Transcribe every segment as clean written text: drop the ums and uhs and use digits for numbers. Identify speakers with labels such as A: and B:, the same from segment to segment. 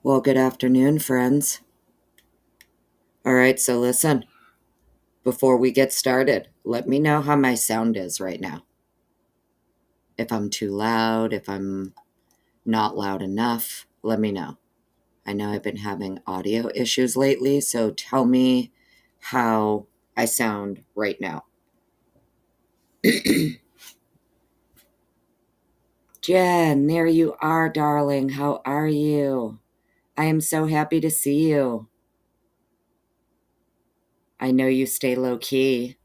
A: Well, good afternoon, friends. All right, so listen, before we get started, let me know how my sound is right now. If I'm too loud, if I'm not loud enough, let me know. I know I've been having audio issues lately, so tell me how I sound right now. Jen, there you are, darling. How are you? I am so happy to see you. I know you stay low key.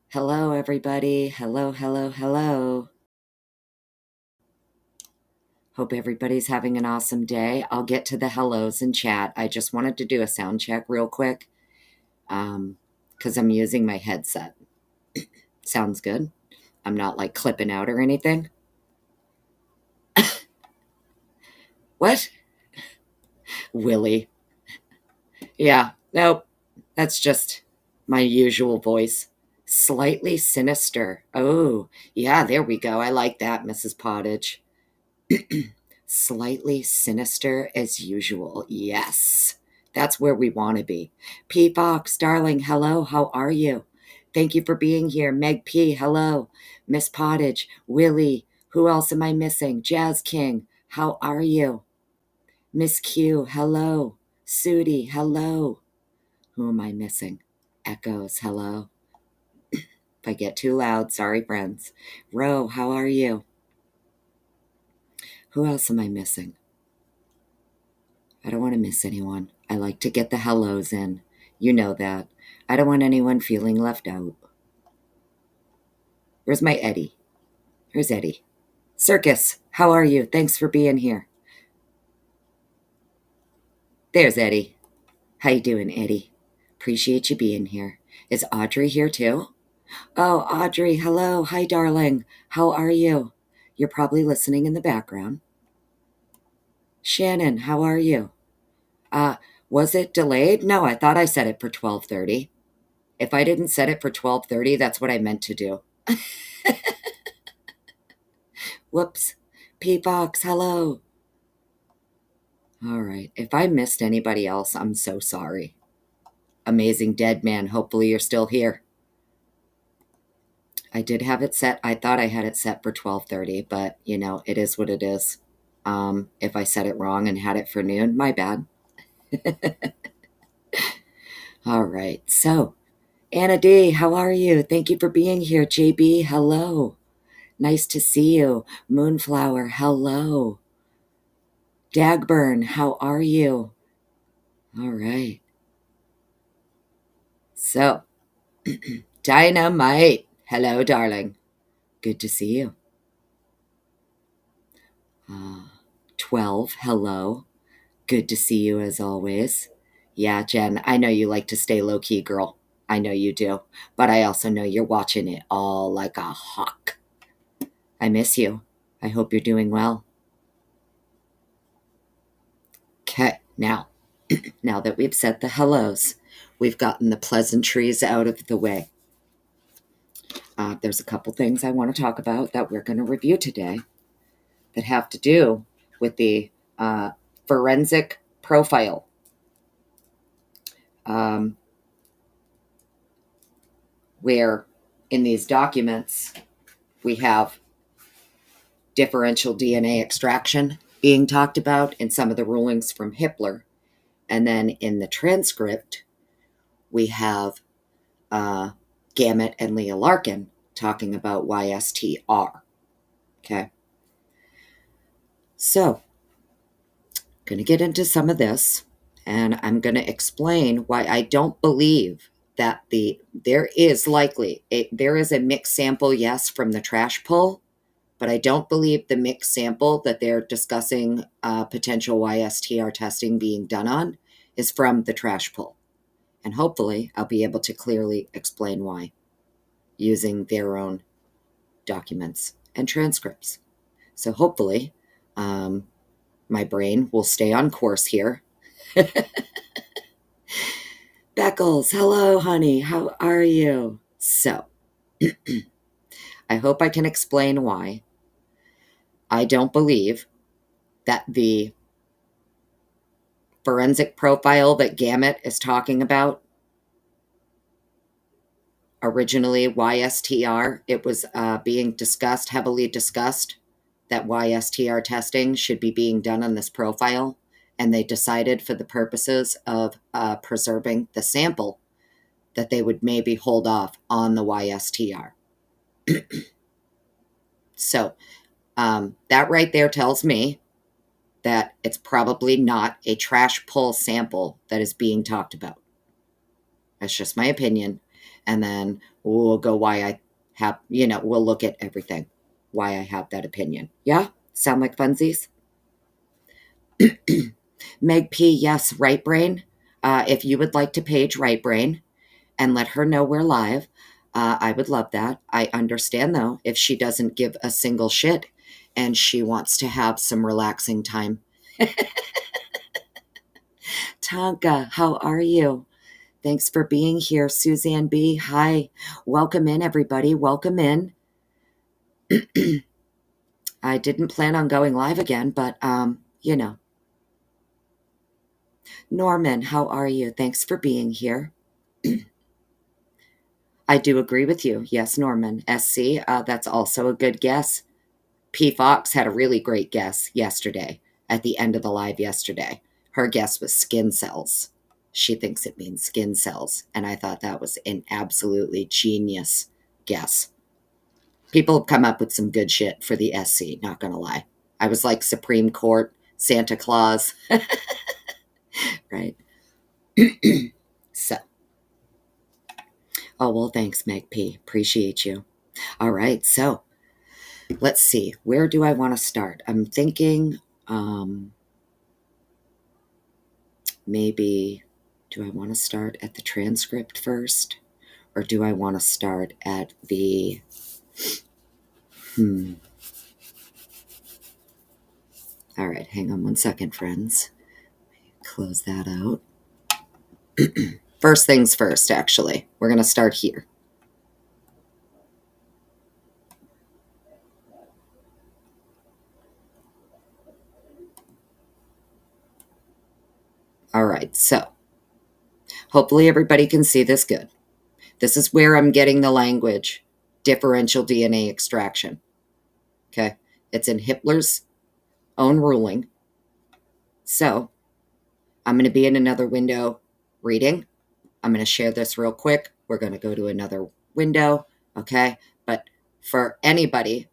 A: Hello, everybody. Hello, hello, hello. Hope everybody's having an awesome day. I'll get to the hellos in chat. I just wanted to do a sound check real quick because I'm using my headset. Sounds good. I'm not like clipping out or anything. What? Willie. Yeah, nope. That's just my usual voice. Slightly sinister. Oh, yeah, there we go. I like that, Mrs. Pottage. Slightly sinister as usual. Yes, that's where we want to be. P. Fox, darling, hello, how are you? Thank you for being here. Meg P, hello. Miss Pottage, Willie, who else am I missing? Jazz King, how are you? Miss Q, hello. Sudie, hello. Who am I missing? Echoes, hello. If I get too loud, sorry, friends. Ro, how are you? Who else am I missing? I don't want to miss anyone. I like to get the hellos in. You know that. I don't want anyone feeling left out. Where's my Eddie? Here's Eddie. Circus, how are you? Thanks for being here. There's Eddie. How you doing, Eddie? Appreciate you being here. Is Audrey here too? Oh, Audrey, hello. Hi, darling. How are you? You're probably listening in the background. Shannon, how are you? Was it delayed? No, I thought I set it for 12:30. If I didn't set it for 12:30, that's what I meant to do. Whoops. P-Fox, hello. All right. If I missed anybody else, I'm so sorry. Amazing Dead Man, hopefully you're still here. I did have it set. I thought I had it set for 12:30, but it is what it is. If I said it wrong and had it for noon, my bad. All right. So, Anna D, how are you? Thank you for being here. JB, hello. Nice to see you. Moonflower, hello. Dagburn, how are you? All right. So, Dynamite, hello, darling. Good to see you. 12, hello. Good to see you as always. Yeah, Jen, I know you like to stay low key, girl. I know you do. But I also know you're watching it all like a hawk. I miss you. I hope you're doing well. Okay, now that we've said the hellos, we've gotten the pleasantries out of the way. There's a couple things I want to talk about that we're going to review today that have to do with the forensic profile. Where in these documents we have differential DNA extraction being talked about in some of the rulings from Hippler. And then in the transcript, we have Gammett and Leah Larkin talking about Y-STR. Okay. So, going to get into some of this, and I'm going to explain why I don't believe that there is a mixed sample, yes, from the trash pull, but I don't believe the mixed sample that they're discussing potential Y-STR testing being done on is from the trash pull. And hopefully I'll be able to clearly explain why using their own documents and transcripts. So hopefully my brain will stay on course here. Beckles, hello, honey. How are you? So I hope I can explain why I don't believe that the forensic profile that Gammett is talking about, originally Y-STR, it was being discussed, heavily discussed, that Y-STR testing should be being done on this profile. And they decided for the purposes of preserving the sample that they would maybe hold off on the Y-STR. So that right there tells me that it's probably not a trash pull sample that is being talked about. That's just my opinion. And then we'll go why I have, we'll look at everything, why I have that opinion. Yeah? Sound like funsies? Meg P, yes, Right Brain. If you would like to page Right Brain and let her know we're live, I would love that. I understand, though, if she doesn't give a single shit and she wants to have some relaxing time. Tonka, how are you? Thanks for being here, Suzanne B. Hi. Welcome in, everybody. Welcome in. I didn't plan on going live again, but, Norman, how are you? Thanks for being here. I do agree with you. Yes, Norman. SC, that's also a good guess. P. Fox had a really great guess yesterday, at the end of the live yesterday. Her guess was skin cells. She thinks it means skin cells, and I thought that was an absolutely genius guess. People have come up with some good shit for the SC, not gonna lie. I was like Supreme Court, Santa Claus. Right? So. Oh, well, thanks, Meg P. Appreciate you. All right, so let's see. Where do I want to start? I'm thinking maybe, do I want to start at the transcript first? Or do I want to start at the... All right, hang on one second, friends. Close that out. First things first, actually. We're going to start here. All right, so hopefully everybody can see this good. This is where I'm getting the language, differential DNA extraction. Okay, it's in Hitler's own ruling. So I'm going to be in another window reading. I'm going to share this real quick. We're going to go to another window, okay? But for anybody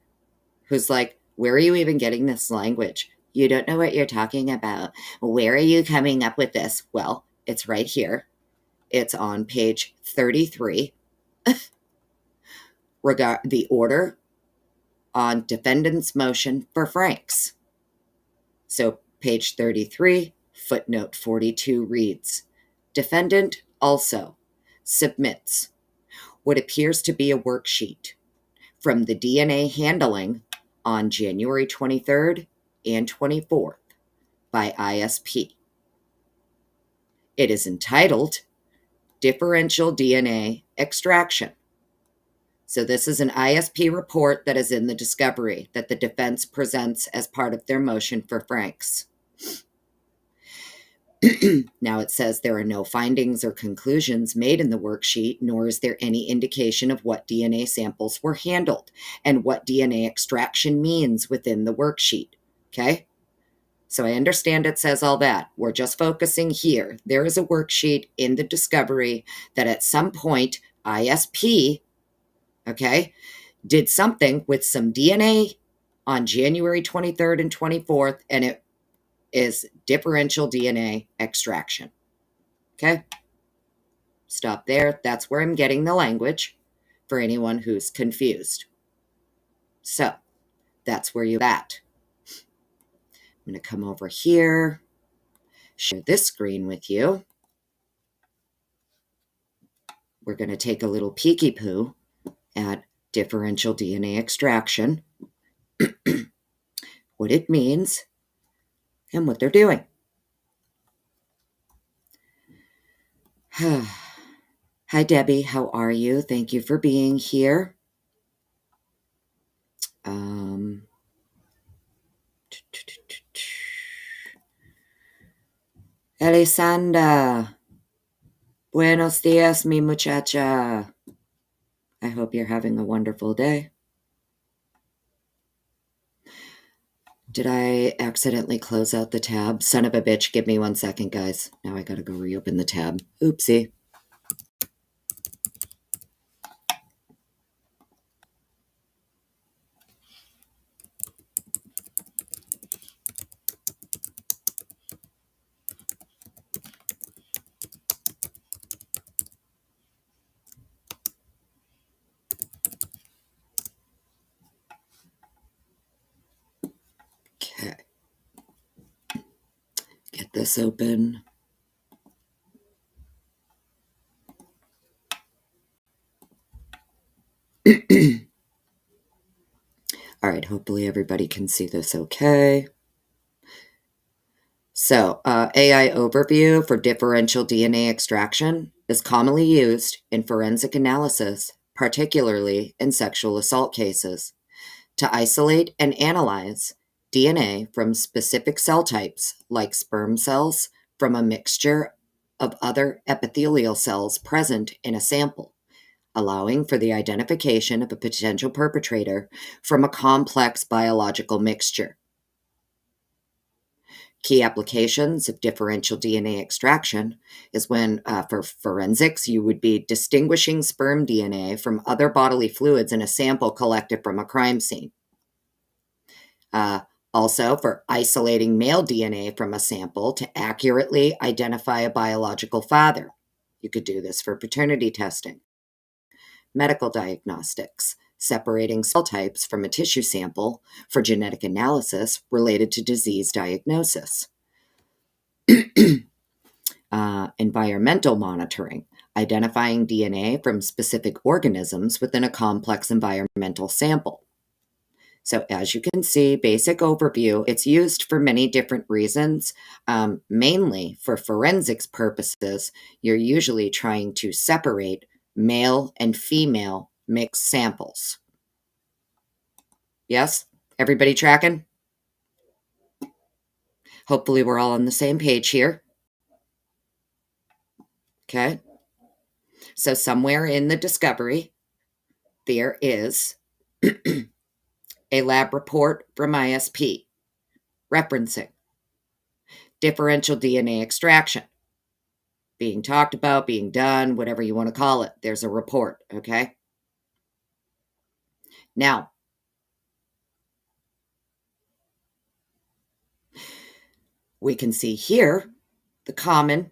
A: who's like, where are you even getting this language? You don't know what you're talking about. Where are you coming up with this? Well, it's right here. It's on page 33. The order on defendant's motion for Franks. So page 33, footnote 42 reads, defendant also submits what appears to be a worksheet from the DNA handling on January 23rd and 24th by ISP. It is entitled Differential DNA Extraction. So this is an ISP report that is in the discovery that the defense presents as part of their motion for Franks. Now it says there are no findings or conclusions made in the worksheet, nor is there any indication of what DNA samples were handled and what DNA extraction means within the worksheet. Okay? So I understand it says all that. We're just focusing here. There is a worksheet in the discovery that at some point ISP, okay, did something with some DNA on January 23rd and 24th, and it is differential DNA extraction. Okay? Stop there. That's where I'm getting the language for anyone who's confused. So, that's where you're at. I'm going to come over here, share this screen with you. We're going to take a little peeky poo at differential DNA extraction, what it means, and what they're doing. Hi, Debbie. How are you? Thank you for being here. Elisanda, buenos dias, mi muchacha. I hope you're having a wonderful day. Did I accidentally close out the tab? Son of a bitch, give me 1 second, guys. Now I gotta go reopen the tab. Oopsie. Okay. Get this open. All right, hopefully everybody can see this okay. So, AI overview for differential DNA extraction is commonly used in forensic analysis, particularly in sexual assault cases, to isolate and analyze DNA from specific cell types, like sperm cells, from a mixture of other epithelial cells present in a sample, allowing for the identification of a potential perpetrator from a complex biological mixture. Key applications of differential DNA extraction is when, for forensics, you would be distinguishing sperm DNA from other bodily fluids in a sample collected from a crime scene. Also, for isolating male DNA from a sample to accurately identify a biological father. You could do this for paternity testing. Medical diagnostics, separating cell types from a tissue sample for genetic analysis related to disease diagnosis. Environmental monitoring, identifying DNA from specific organisms within a complex environmental sample. So as you can see, basic overview, it's used for many different reasons. Mainly for forensics purposes, you're usually trying to separate male and female mixed samples. Yes? Everybody tracking? Hopefully we're all on the same page here. Okay. So somewhere in the discovery, there is a lab report from ISP referencing differential DNA extraction. Being talked about, being done, whatever you want to call it. There's a report, okay? Now, we can see here the common,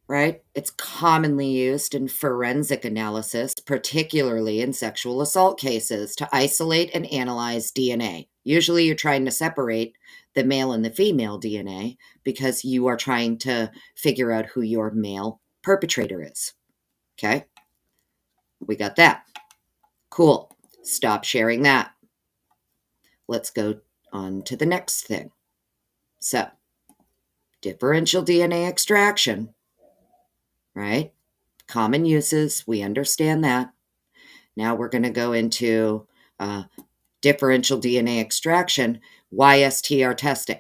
A: right? It's commonly used in forensic analysis, particularly in sexual assault cases, to isolate and analyze DNA. Usually you're trying to separate the male and the female DNA because you are trying to figure out who your male perpetrator is. Okay? We got that. Cool. Stop sharing that. Let's go on to the next thing. So, differential DNA extraction, right? Common uses, we understand that. Now we're going to go into differential DNA extraction, Y-STR testing.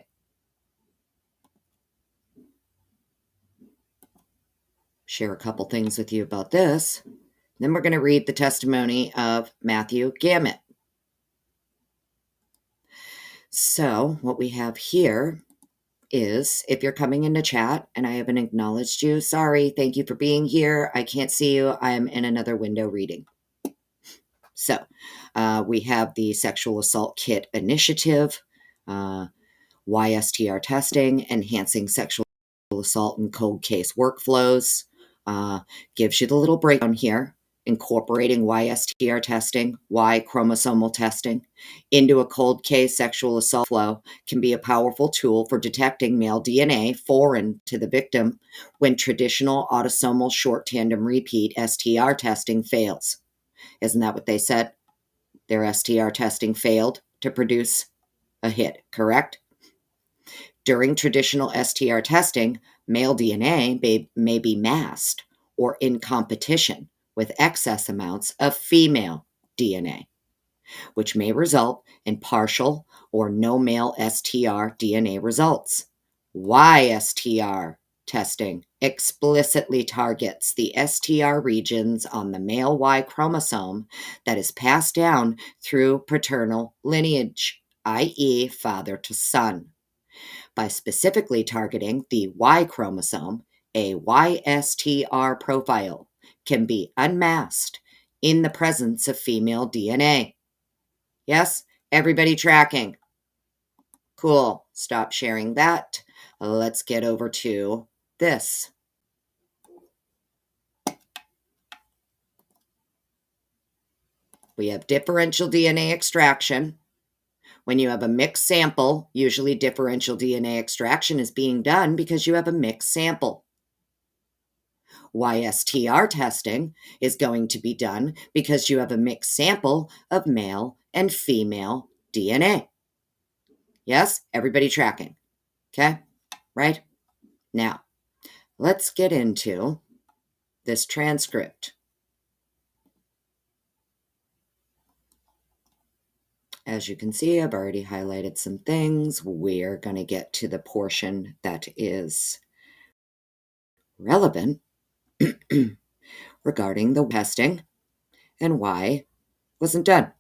A: Share a couple things with you about this. Then we're going to read the testimony of Matthew Gammett. So what we have here is, if you're coming into chat and I haven't acknowledged you, sorry, thank you for being here. I can't see you. I'm in another window reading. So we have the Sexual Assault Kit Initiative, Y-STR testing, enhancing sexual assault and cold case workflows. Gives you the little breakdown here, incorporating Y-STR testing, Y chromosomal testing into a cold case sexual assault flow can be a powerful tool for detecting male DNA foreign to the victim when traditional autosomal short tandem repeat STR testing fails. Isn't that what they said? Their STR testing failed to produce a hit, correct? During traditional STR testing, male DNA may be masked or in competition with excess amounts of female DNA, which may result in partial or no male STR DNA results. Y-STR testing explicitly targets the STR regions on the male Y chromosome that is passed down through paternal lineage, i.e., father to son. By specifically targeting the Y chromosome, a Y-STR profile can be unmasked in the presence of female DNA. Yes? Everybody tracking? Cool. Stop sharing that. Let's get over to this. We have differential DNA extraction. When you have a mixed sample, usually differential DNA extraction is being done because you have a mixed sample. Y-STR testing is going to be done because you have a mixed sample of male and female DNA. Yes? Everybody tracking? Okay? Right? Now, let's get into this transcript. As you can see, I've already highlighted some things. We're going to get to the portion that is relevant regarding the testing and why it wasn't done.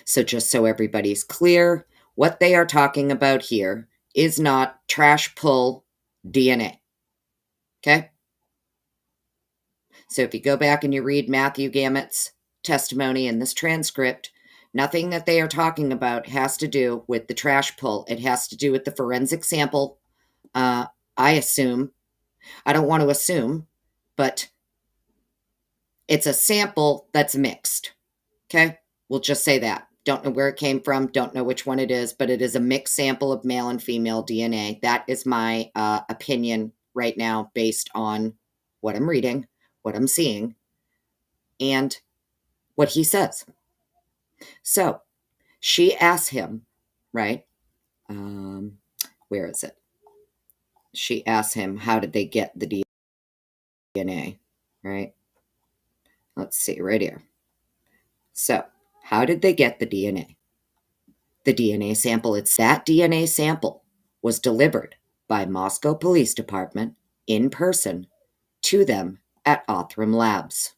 A: So just so everybody's clear, what they are talking about here is not trash pull DNA. Okay? So if you go back and you read Matthew Gammett's testimony in this transcript, nothing that they are talking about has to do with the trash pull. It has to do with the forensic sample. I assume, I don't want to assume, but it's a sample that's mixed. Okay? We'll just say that. Don't know where it came from. Don't know which one it is, but it is a mixed sample of male and female DNA. That is my opinion right now based on what I'm reading, what I'm seeing, and what he says. So she asks him, right? Where is it? She asks him, how did they get the DNA, right? Let's see, right here. So, how did they get the DNA? The DNA sample, that DNA sample was delivered by Moscow Police Department in person to them at Othram Labs.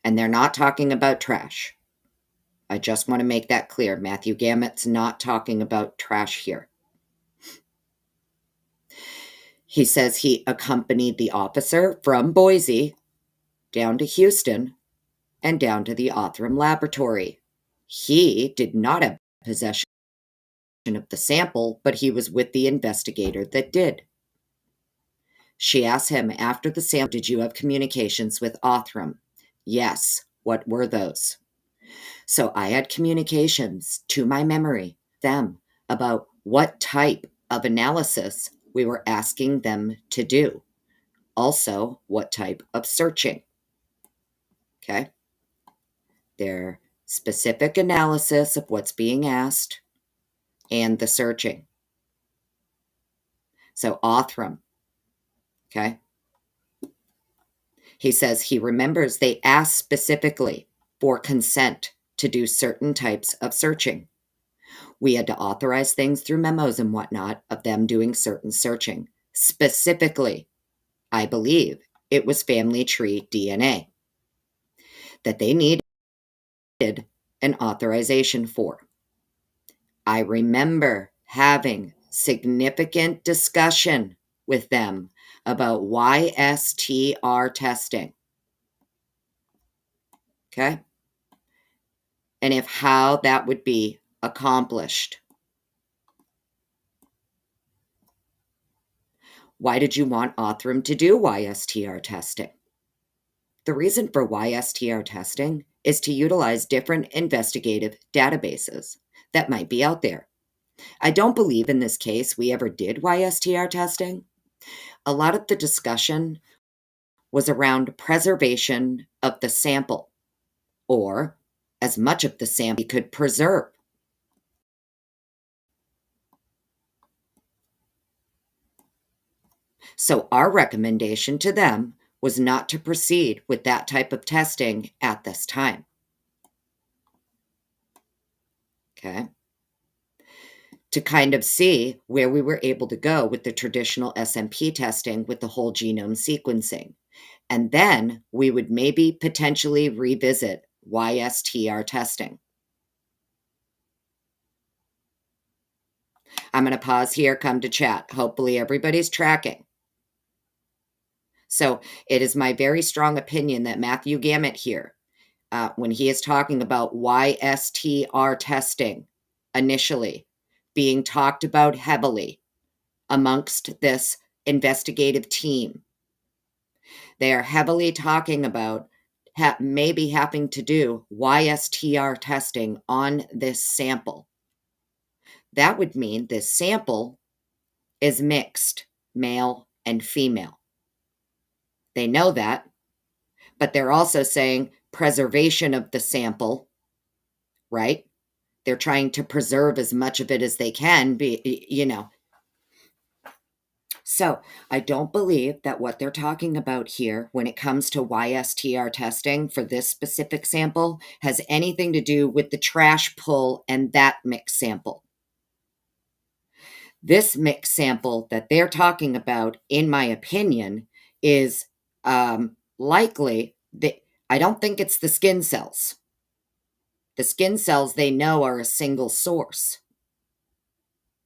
A: And they're not talking about trash. I just want to make that clear. Matthew Gammett's not talking about trash here. He says he accompanied the officer from Boise down to Houston and down to the Othram laboratory. He did not have possession of the sample, but he was with the investigator that did. She asked him after the sample, did you have communications with Othram? Yes. What were those? So I had communications to my memory, them, about what type of analysis we were asking them to do. Also, what type of searching. Okay? Their specific analysis of what's being asked and the searching. So Othram, okay? He says he remembers they asked specifically for consent to do certain types of searching. We had to authorize things through memos and whatnot of them doing certain searching. Specifically, I believe it was family tree DNA that they needed an authorization for. I remember having significant discussion with them about Y-STR testing. Okay? And if how that would be accomplished. Why did you want Othram to do Y-STR testing? The reason for Y-STR testing is to utilize different investigative databases that might be out there. I don't believe in this case we ever did Y-STR testing. A lot of the discussion was around preservation of the sample, or as much of the sample we could preserve. So our recommendation to them was not to proceed with that type of testing at this time. Okay. to kind of see where we were able to go with the traditional SMP testing with the whole genome sequencing. And then we would maybe potentially revisit Y-STR testing. I'm going to pause here, come to chat. Hopefully everybody's tracking. So it is my very strong opinion that Matthew Gammett here, when he is talking about Y-STR testing initially being talked about heavily amongst this investigative team, they are heavily talking about maybe having to do Y-STR testing on this sample. That would mean this sample is mixed, male and female. They know that, but they're also saying preservation of the sample, right? They're trying to preserve as much of it as they can, So I don't believe that what they're talking about here when it comes to Y-STR testing for this specific sample has anything to do with the trash pull and that mix sample. This mix sample that they're talking about, in my opinion, is likely that I don't think it's the skin cells. The skin cells they know are a single source,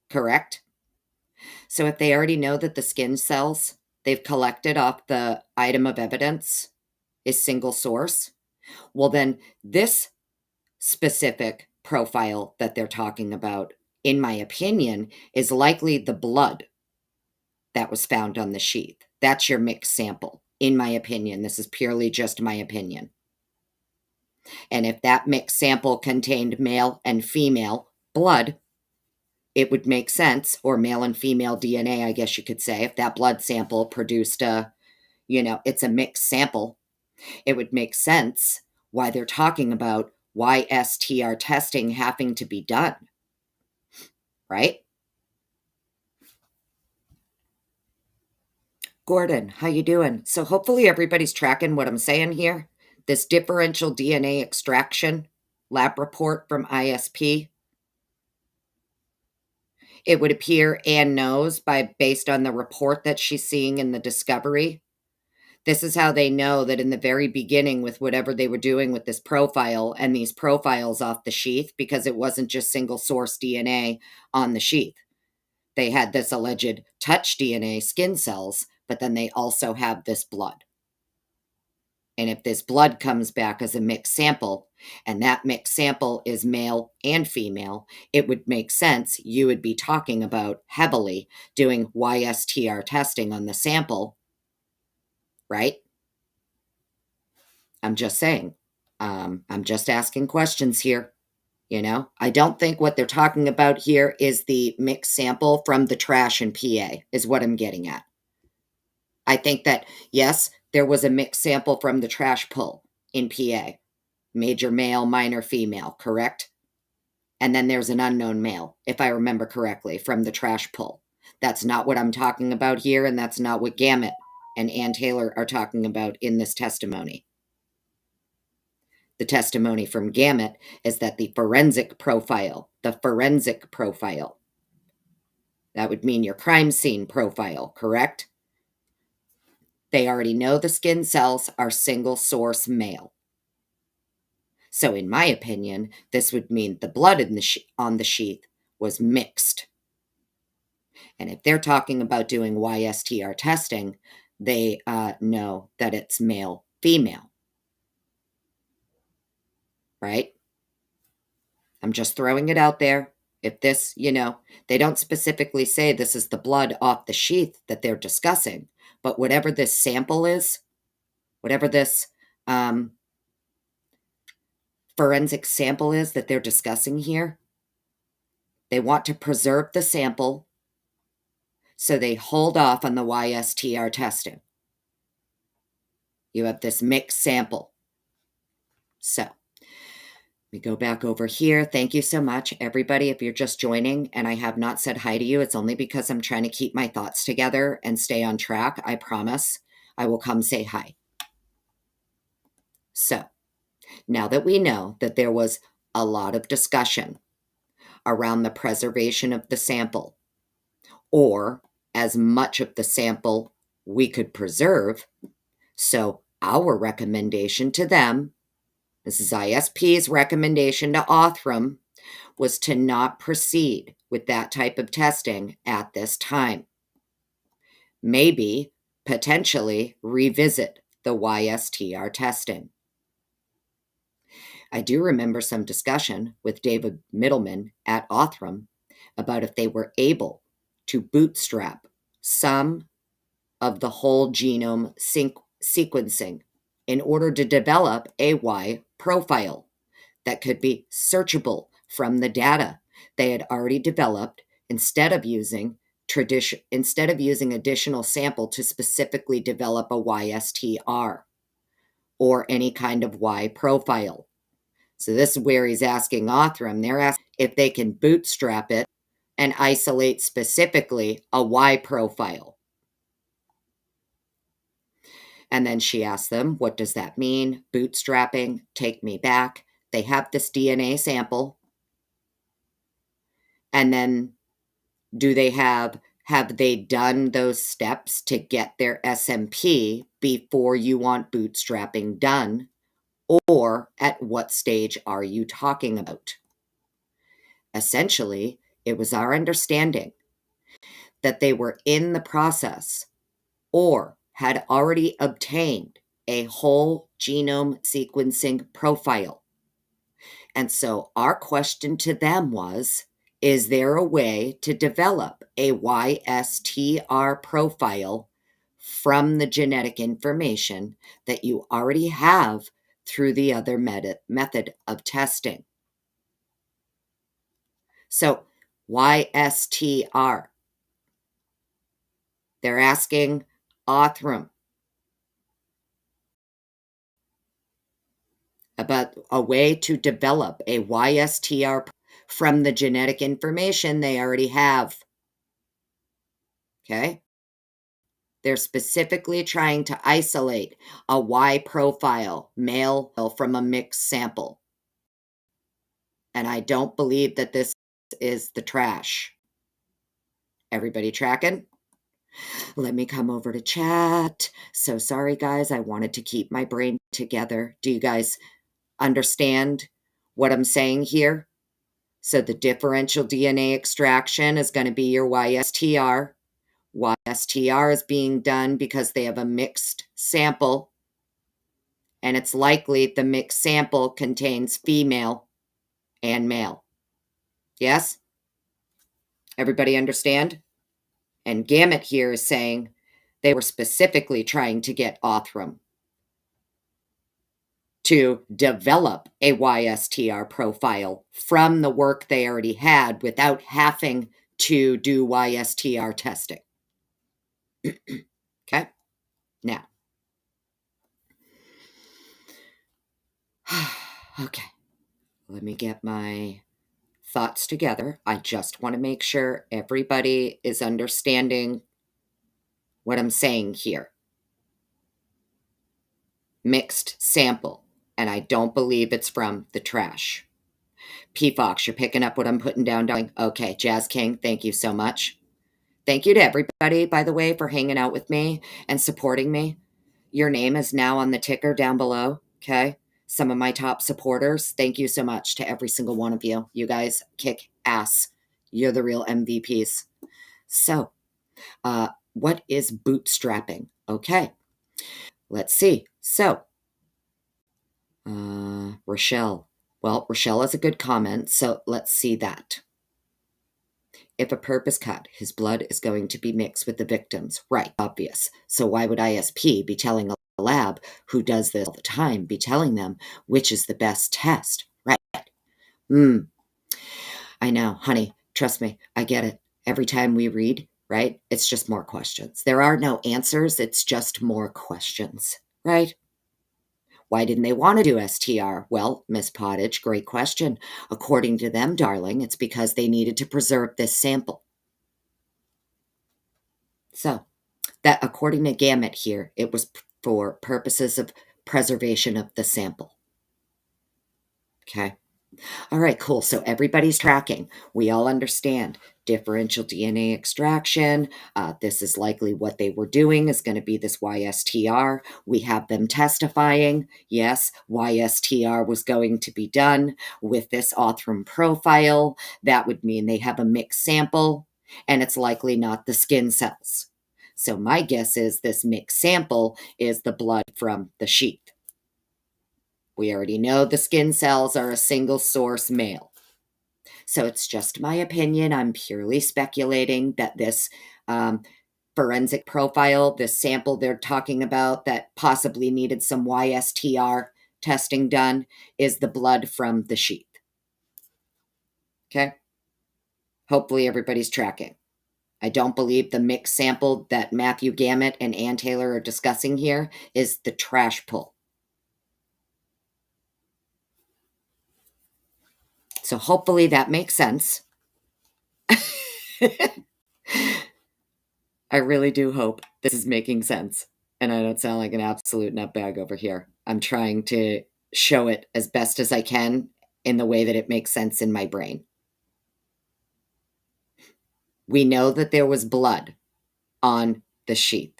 A: correct? So if they already know that the skin cells they've collected off the item of evidence is single source, well, then this specific profile that they're talking about, in my opinion, is likely the blood that was found on the sheath. That's your mixed sample, in my opinion. This is purely just my opinion. And if that mixed sample contained male and female blood, it would make sense, or male and female DNA, I guess you could say, if that blood sample produced it's a mixed sample, it would make sense why they're talking about Y-STR testing having to be done, right? Gordon, how you doing? So hopefully everybody's tracking what I'm saying here. This differential DNA extraction lab report from ISP, it would appear Anne knows based on the report that she's seeing in the discovery. This is how they know that in the very beginning with whatever they were doing with this profile and these profiles off the sheath, because it wasn't just single source DNA on the sheath. They had this alleged touch DNA skin cells, but then they also have this blood. And if this blood comes back as a mixed sample, and that mixed sample is male and female, it would make sense you would be talking about heavily doing Y-STR testing on the sample, right? I'm just saying. I'm just asking questions here. I don't think what they're talking about here is the mixed sample from the trash in PA, is what I'm getting at. I think that, yes, there was a mixed sample from the trash pull in PA. Major male, minor female, correct? And then there's an unknown male, if I remember correctly, from the trash pull. That's not what I'm talking about here, and that's not what Gammett and Ann Taylor are talking about in this testimony. The testimony from Gammett is that the forensic profile, that would mean your crime scene profile, correct? They already know the skin cells are single source male. So in my opinion, this would mean the blood on the sheath was mixed. And if they're talking about doing Y-STR testing, they know that it's male, female, right? I'm just throwing it out there. If this, they don't specifically say this is the blood off the sheath that they're discussing, but whatever this sample is, whatever this forensic sample is that they're discussing here, they want to preserve the sample, so they hold off on the Y-STR testing. You have this mixed sample. So we go back over here. Thank you so much, everybody. If you're just joining and I have not said hi to you, it's only because I'm trying to keep my thoughts together and stay on track. I promise I will come say hi. So now that we know that there was a lot of discussion around the preservation of the sample, or as much of the sample we could preserve. So our recommendation to them, this is ISP's recommendation to Othram, was to not proceed with that type of testing at this time. Maybe, potentially, revisit the Y-STR testing. I do remember some discussion with David Middleman at Othram about if they were able to bootstrap some of the whole genome sequencing in order to develop a Y profile that could be searchable from the data they had already developed instead of using additional sample to specifically develop a Y-STR or any kind of Y profile. So this is where he's asking Othram, they're asking if they can bootstrap it and isolate specifically a Y profile. And then she asked them, what does that mean? Bootstrapping, take me back. They have this DNA sample. And then have they done those steps to get their SMP before you want bootstrapping done? Or at what stage are you talking about? Essentially, it was our understanding that they were in the process or had already obtained a whole genome sequencing profile. And so our question to them was, is there a way to develop a Y-STR profile from the genetic information that you already have through the other method of testing? So Y-STR, they're asking Othram about a way to develop a Y-STR from the genetic information they already have. Okay? They're specifically trying to isolate a Y profile, male from a mixed sample. And I don't believe that this is the trash. Everybody tracking? Let me come over to chat. So sorry, guys. I wanted to keep my brain together. Do you guys understand what I'm saying here? So the differential DNA extraction is going to be your Y-STR. Y-STR is being done because they have a mixed sample, and it's likely the mixed sample contains female and male. Yes? Everybody understand? And Gammett here is saying they were specifically trying to get Othram to develop a Y-STR profile from the work they already had without having to do Y-STR testing. Okay? Now. Okay. Let me get my thoughts together. I just want to make sure everybody is understanding what I'm saying here. Mixed sample, and I don't believe it's from the trash. P. Fox, you're picking up what I'm putting down, darling? Okay, Jazz King, thank you so much. Thank you to everybody, by the way, for hanging out with me and supporting me. Your name is now on the ticker down below, okay? Some of my top supporters, thank you so much to every single one of you. You guys kick ass. You're the real MVPs. So, what is bootstrapping? Okay, let's see. So, Rochelle. Well, Rochelle has a good comment, so let's see that. If a perp is cut, his blood is going to be mixed with the victim's. Right, obvious. So why would ISP be telling a lab who does this all the time, be telling them which is the best test? Right. I know, honey, trust me, I get it. Every time we read, right, it's just more questions. There are no answers, it's just more questions, right? Why didn't they want to do STR? Well, Miss Pottage, great question. According to them, darling, it's because they needed to preserve this sample. So, that according to Gammett here, it was for purposes of preservation of the sample. Okay. All right, cool. So everybody's tracking. We all understand differential DNA extraction. This is likely what they were doing is going to be this Y-STR. We have them testifying. Yes, Y-STR was going to be done with this Othram profile. That would mean they have a mixed sample, and it's likely not the skin cells. So my guess is this mixed sample is the blood from the sheath. We already know the skin cells are a single source male. So it's just my opinion. I'm purely speculating that this forensic profile, this sample they're talking about that possibly needed some Y-STR testing done, is the blood from the sheath. Okay? Hopefully everybody's tracking. I don't believe the mixed sample that Matthew Gammett and Ann Taylor are discussing here is the trash pull. So hopefully that makes sense. I really do hope this is making sense and I don't sound like an absolute nutbag over here. I'm trying to show it as best as I can in the way that it makes sense in my brain. We know that there was blood on the sheath.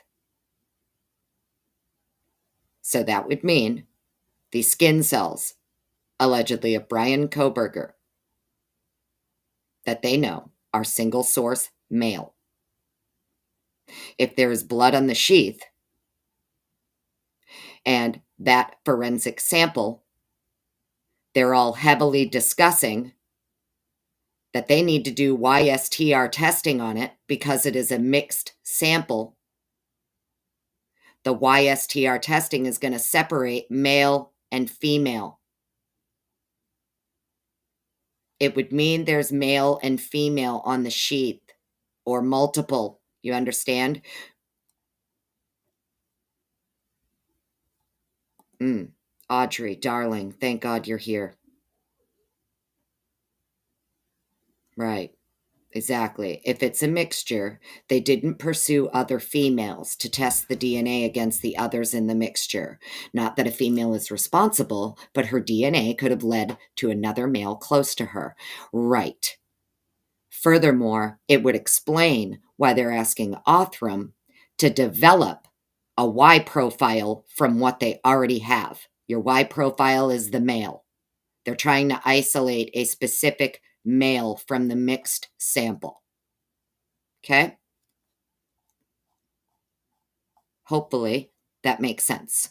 A: So that would mean the skin cells, allegedly of Brian Koberger, that they know are single source male. If there is blood on the sheath and that forensic sample, they're all heavily discussing that they need to do Y-STR testing on it because it is a mixed sample. The Y-STR testing is going to separate male and female. It would mean there's male and female on the sheath or multiple. You understand? Audrey, darling, thank God you're here. Right. Exactly. If it's a mixture, they didn't pursue other females to test the DNA against the others in the mixture. Not that a female is responsible, but her DNA could have led to another male close to her. Right. Furthermore, it would explain why they're asking Othram to develop a Y profile from what they already have. Your Y profile is the male. They're trying to isolate a specific male from the mixed sample. Okay? Hopefully that makes sense.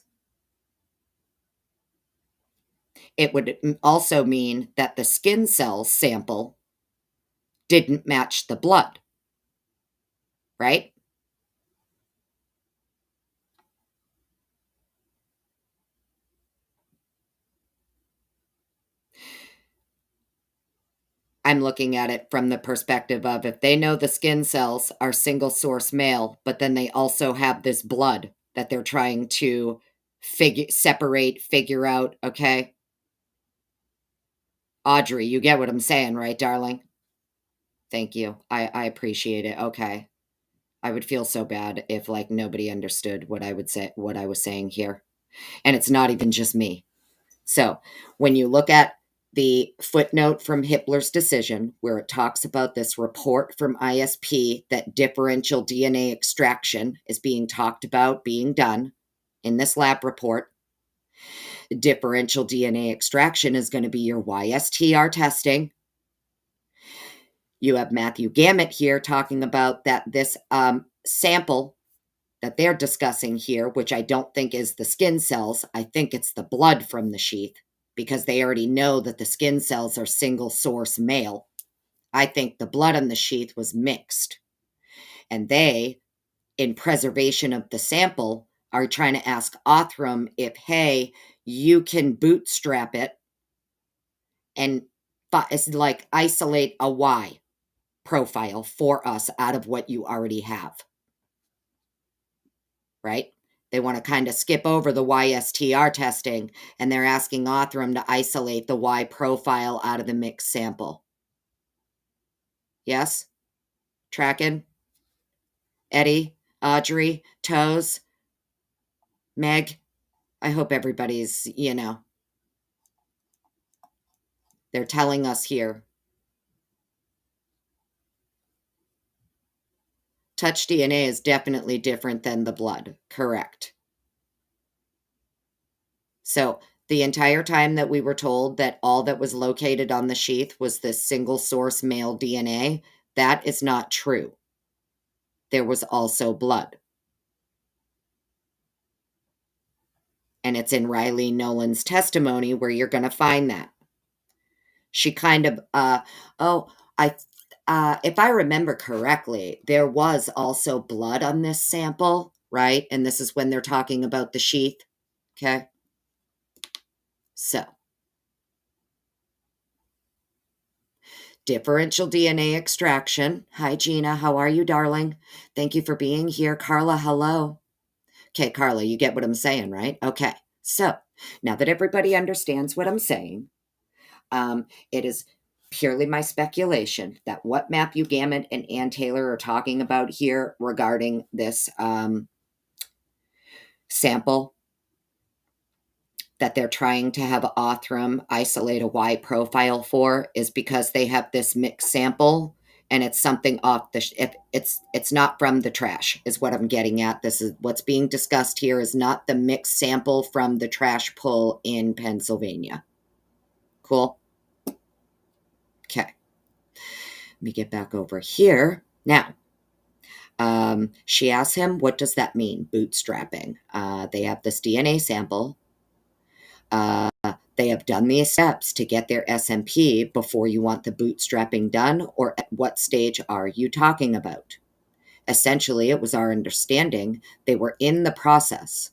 A: It would also mean that the skin cell sample didn't match the blood, right? I'm looking at it from the perspective of if they know the skin cells are single source male, but then they also have this blood that they're trying to figure out, okay? Audrey, you get what I'm saying, right, darling? Thank you. I appreciate it. Okay. I would feel so bad if like nobody understood what I was saying here. And it's not even just me. So, when you look at the footnote from Hippler's decision, where it talks about this report from ISP that differential DNA extraction is being talked about being done in this lab report, differential DNA extraction is going to be your Y-STR testing. You have Matthew Gammett here talking about that this sample that they're discussing here, which I don't think is the skin cells, I think it's the blood from the sheath, because they already know that the skin cells are single source male. I think the blood on the sheath was mixed. And they, in preservation of the sample, are trying to ask Othram if, hey, you can bootstrap it and like isolate a Y profile for us out of what you already have. Right? They want to kind of skip over the Y-STR testing, and they're asking Othram to isolate the Y profile out of the mixed sample. Yes? Tracking? Eddie? Audrey? Toes? Meg? I hope everybody's, They're telling us here. Touch DNA is definitely different than the blood. Correct. So the entire time that we were told that all that was located on the sheath was this single source male DNA, that is not true. There was also blood. And it's in Riley Nolan's testimony where you're going to find that. She kind of, if I remember correctly, there was also blood on this sample, right? And this is when they're talking about the sheath. Okay. So, differential DNA extraction. Hi, Gina. How are you, darling? Thank you for being here. Carla, hello. Okay, Carla, you get what I'm saying, right? Okay. So, now that everybody understands what I'm saying, it is purely my speculation that what Matthew Gammett and Ann Taylor are talking about here regarding this sample that they're trying to have Othram isolate a Y profile for is because they have this mixed sample and it's something off the it's not from the trash is what I'm getting at. This is what's being discussed here is not the mixed sample from the trash pull in Pennsylvania. Cool. Okay. Let me get back over here. Now, she asks him, what does that mean, bootstrapping? They have this DNA sample. They have done these steps to get their SMP before you want the bootstrapping done, or at what stage are you talking about? Essentially, it was our understanding they were in the process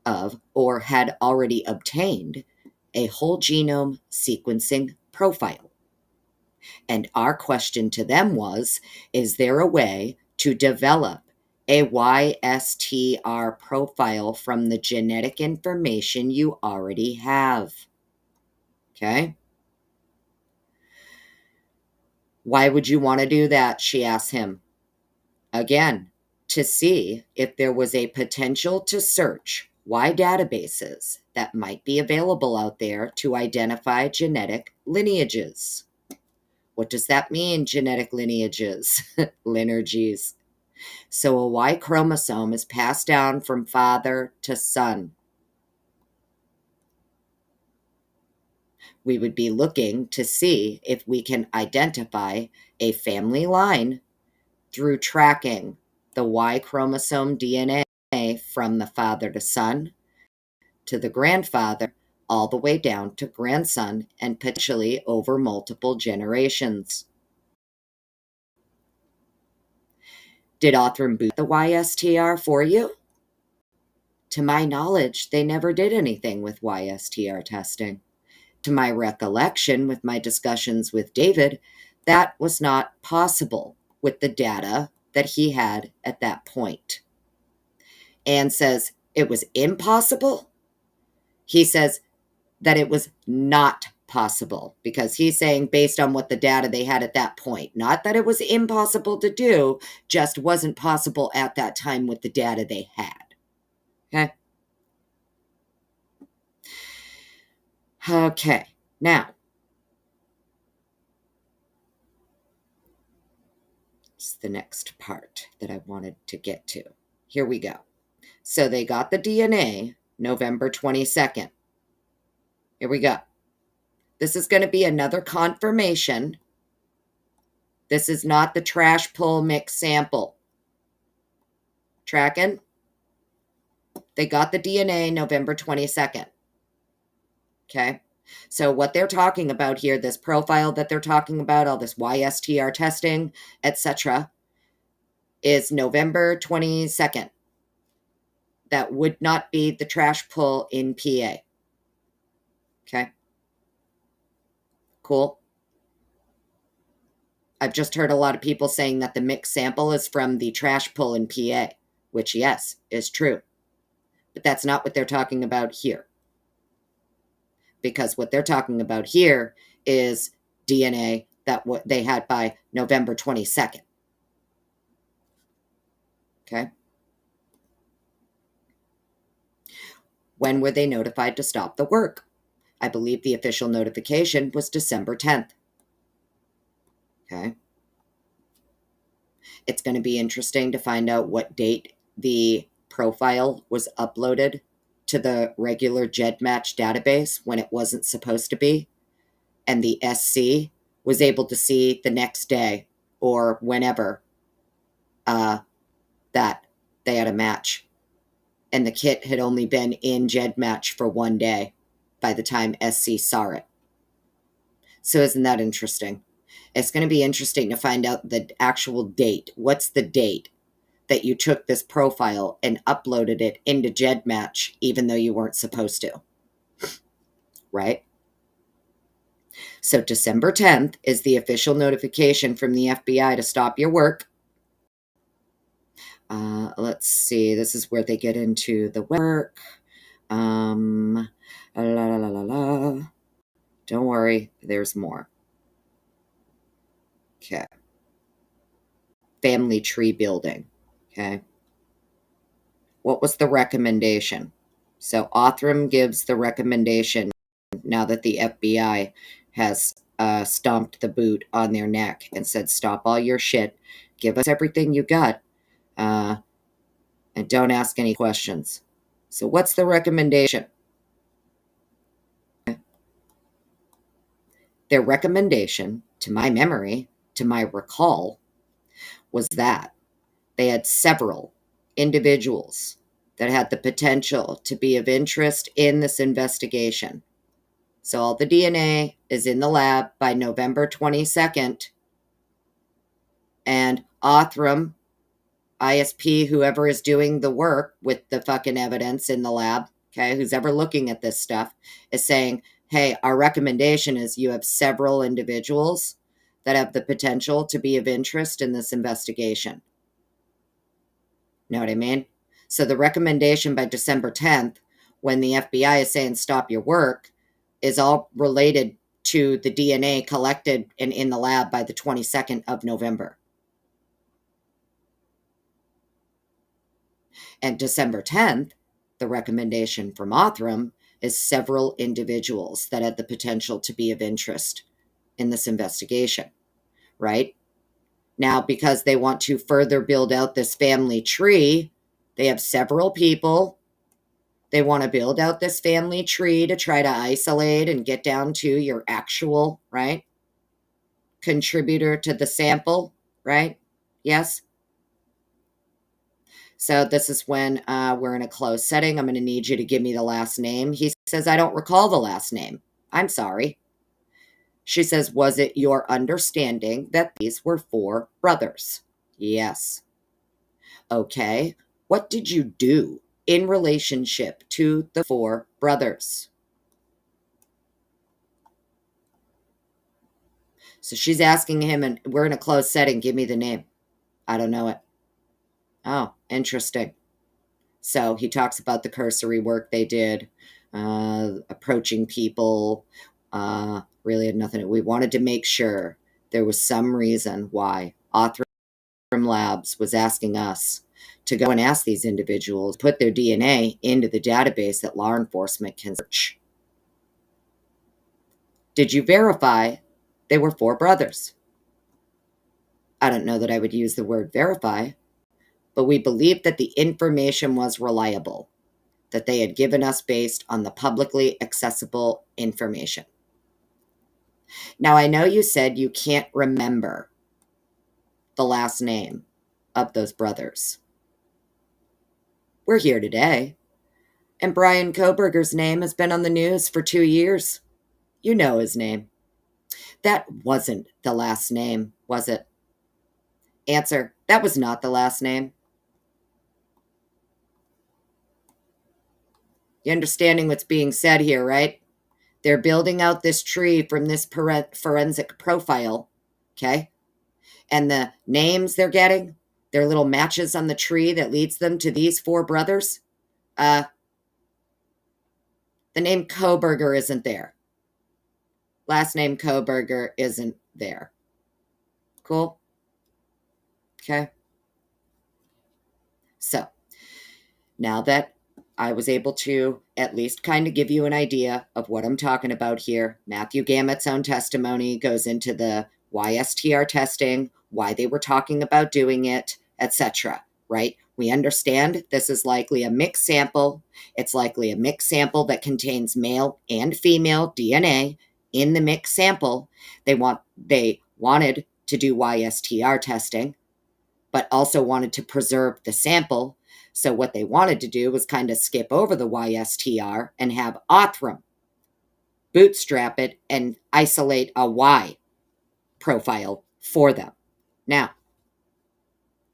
A: of, or had already obtained, a whole genome sequencing profile. And our question to them was, is there a way to develop a Y-STR profile from the genetic information you already have? Okay. Why would you want to do that? She asked him. Again, to see if there was a potential to search Y databases that might be available out there to identify genetic lineages. What does that mean, genetic lineages? Lineages. So a Y chromosome is passed down from father to son. We would be looking to see if we can identify a family line through tracking the Y chromosome DNA from the father to son to the grandfather all the way down to grandson and potentially over multiple generations. Did Othram boot the Y-STR for you? To my knowledge, they never did anything with Y-STR testing. To my recollection, with my discussions with David, that was not possible with the data that he had at that point. Anne says it was impossible. He says that it was not possible because he's saying based on what the data they had at that point, not that it was impossible to do, just wasn't possible at that time with the data they had. Okay. Okay. Now, it's the next part that I wanted to get to. Here we go. So they got the DNA November 22nd. Here we go. This is going to be another confirmation. This is not the trash pull mix sample. Tracking? They got the DNA November 22nd. Okay. So what they're talking about here, this profile that they're talking about, all this Y-STR testing, etc., is November 22nd. That would not be the trash pull in PA. Okay. Cool. I've just heard a lot of people saying that the mixed sample is from the trash pull in PA, which, yes, is true. But that's not what they're talking about here. Because what they're talking about here is DNA that they had by November 22nd. Okay. When were they notified to stop the work? I believe the official notification was December 10th. Okay. It's going to be interesting to find out what date the profile was uploaded to the regular GEDmatch database when it wasn't supposed to be. And the SC was able to see the next day or whenever that they had a match. And the kit had only been in GEDmatch for one day by the time SC saw it. So isn't that interesting? It's going to be interesting to find out the actual date. What's the date that you took this profile and uploaded it into GEDmatch even though you weren't supposed to? Right? So December 10th is the official notification from the FBI to stop your work. Let's see. This is where they get into the work. La la la la la. Don't worry, there's more. Okay. Family tree building. Okay. What was the recommendation? So Othram gives the recommendation now that the FBI has stomped the boot on their neck and said, stop all your shit, give us everything you got, and don't ask any questions. So what's the recommendation? Their recommendation, to my memory, to my recall, was that they had several individuals that had the potential to be of interest in this investigation. So all the DNA is in the lab by November 22nd. And Othram, ISP, whoever is doing the work with the fucking evidence in the lab, okay, who's ever looking at this stuff, is saying, hey, our recommendation is you have several individuals that have the potential to be of interest in this investigation. Know what I mean? So the recommendation by December 10th, when the FBI is saying stop your work, is all related to the DNA collected and in the lab by the 22nd of November. And December 10th, the recommendation from Othram is several individuals that had the potential to be of interest in this investigation, right? Now, because they want to further build out this family tree, they have several people. They want to build out this family tree to try to isolate and get down to your actual, right, contributor to the sample, right? Yes? So this is when we're in a closed setting. I'm going to need you to give me the last name. He says, I don't recall the last name. I'm sorry. She says, was it your understanding that these were 4 brothers? Yes. Okay. What did you do in relationship to the 4 brothers? So she's asking him, and we're in a closed setting. Give me the name. I don't know it. Oh, interesting. So he talks about the cursory work they did, approaching people. Really had nothing. We wanted to make sure there was some reason why Othram Labs was asking us to go and ask these individuals, put their DNA into the database that law enforcement can search. Did you verify they were 4 brothers? I don't know that I would use the word verify, but we believed that the information was reliable, that they had given us based on the publicly accessible information. Now, I know you said you can't remember the last name of those brothers. We're here today, and Brian Koberger's name has been on the news for 2 years. You know his name. That wasn't the last name, was it? Answer, that was not the last name. You understanding what's being said here, right? They're building out this tree from this forensic profile, okay? And the names they're getting, their little matches on the tree that leads them to these 4 brothers, the name Koberger isn't there. Last name Koberger isn't there. Cool? Okay. So, now that I was able to at least kind of give you an idea of what I'm talking about here. Matthew Gammett's own testimony goes into the Y-STR testing, why they were talking about doing it, etc. Right? We understand this is likely a mixed sample. It's likely a mixed sample that contains male and female DNA in the mixed sample. They wanted to do Y-STR testing, but also wanted to preserve the sample. So what they wanted to do was kind of skip over the Y-STR and have Othram bootstrap it and isolate a Y profile for them. Now,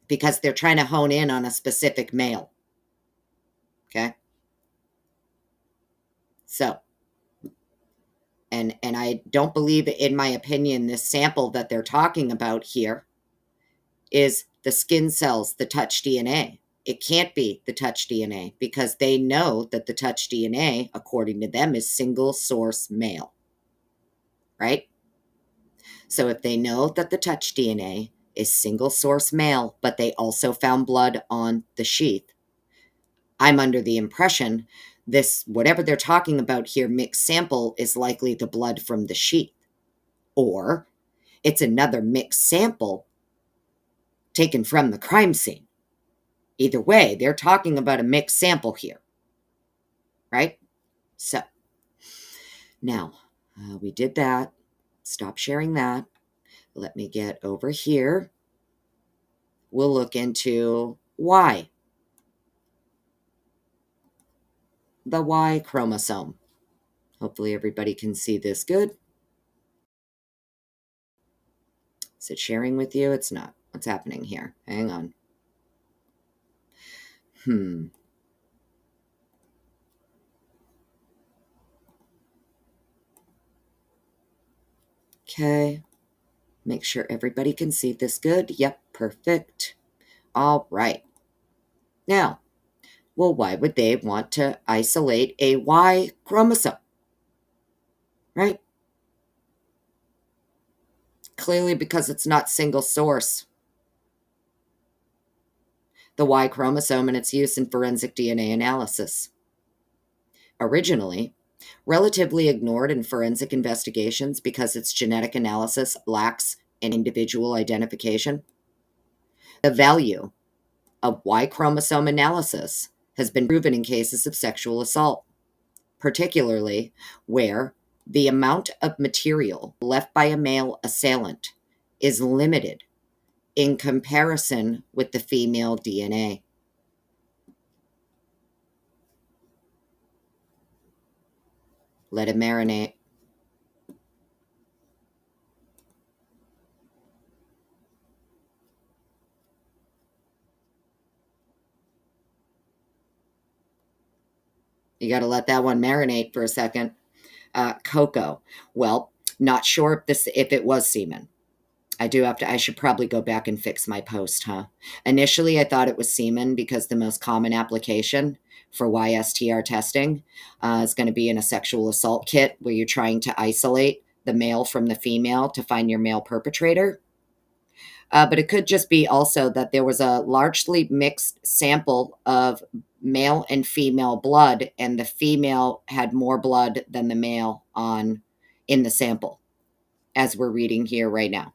A: because they're trying to hone in on a specific male. Okay? So, and I don't believe, in my opinion, this sample that they're talking about here is the skin cells, the touch DNA. It can't be the touch DNA because they know that the touch DNA, according to them, is single source male, right? So if they know that the touch DNA is single source male, but they also found blood on the sheath, I'm under the impression this, whatever they're talking about here, mixed sample is likely the blood from the sheath, or it's another mixed sample taken from the crime scene. Either way, they're talking about a mixed sample here, right? So now we did that. Stop sharing that. Let me get over here. We'll look into Y, the Y chromosome. Hopefully everybody can see this good. Is it sharing with you? It's not. What's happening here? Hang on. Okay. Make sure everybody can see this good. Yep, perfect. All right. Now, well, why would they want to isolate a Y chromosome? Right? Clearly because it's not single source. The Y chromosome and its use in forensic DNA analysis. Originally, relatively ignored in forensic investigations because its genetic analysis lacks an individual identification, the value of Y chromosome analysis has been proven in cases of sexual assault, particularly where the amount of material left by a male assailant is limited in comparison with the female DNA. Let it marinate. You got to let that one marinate for a second. Cocoa. Well, not sure if it was semen. I should probably go back and fix my post, huh? Initially, I thought it was semen because the most common application for Y-STR testing is going to be in a sexual assault kit where you're trying to isolate the male from the female to find your male perpetrator. But it could just be also that there was a largely mixed sample of male and female blood, and the female had more blood than the male in the sample, as we're reading here right now.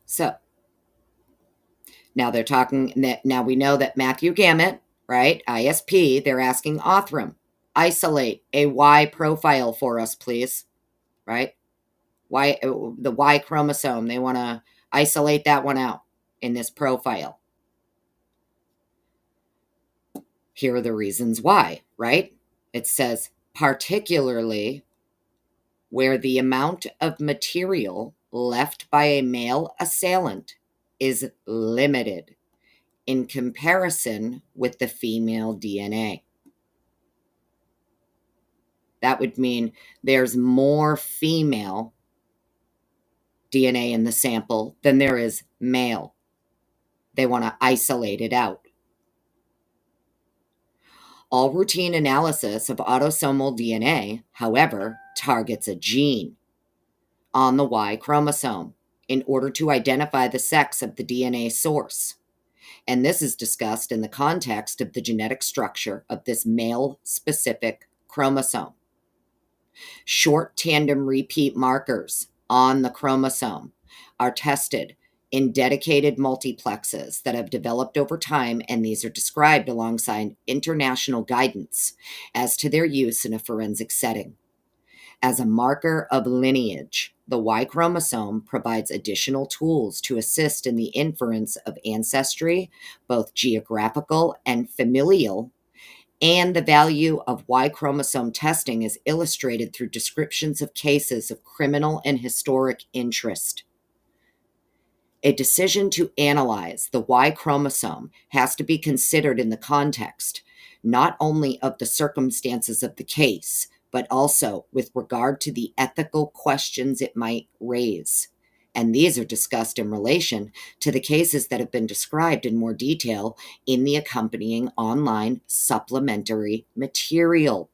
A: So now they're talking, now we know that Matthew Gammett, right, ISP, they're asking Othram, isolate a Y profile for us, please, right? The Y chromosome, they want to isolate that one out in this profile. Here are the reasons why, right? It says, particularly where the amount of material left by a male assailant is limited in comparison with the female DNA. That would mean there's more female DNA in the sample than there is male. They want to isolate it out. All routine analysis of autosomal DNA, however, targets a gene on the Y chromosome in order to identify the sex of the DNA source. And this is discussed in the context of the genetic structure of this male-specific chromosome. Short tandem repeat markers on the chromosome are tested in dedicated multiplexes that have developed over time, and these are described alongside international guidance as to their use in a forensic setting. As a marker of lineage, the Y chromosome provides additional tools to assist in the inference of ancestry, both geographical and familial, and the value of Y chromosome testing is illustrated through descriptions of cases of criminal and historic interest. A decision to analyze the Y chromosome has to be considered in the context not only of the circumstances of the case, but also with regard to the ethical questions it might raise. And these are discussed in relation to the cases that have been described in more detail in the accompanying online supplementary material.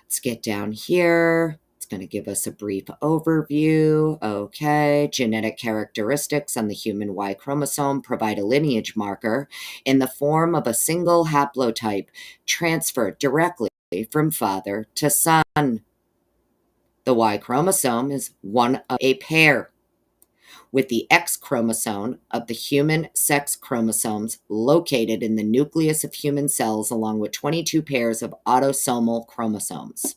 A: Let's get down here. It's going to give us a brief overview. Okay, genetic characteristics on the human Y chromosome provide a lineage marker in the form of a single haplotype transferred directly from father to son. The Y chromosome is one of a pair, with the X chromosome of the human sex chromosomes located in the nucleus of human cells, along with 22 pairs of autosomal chromosomes.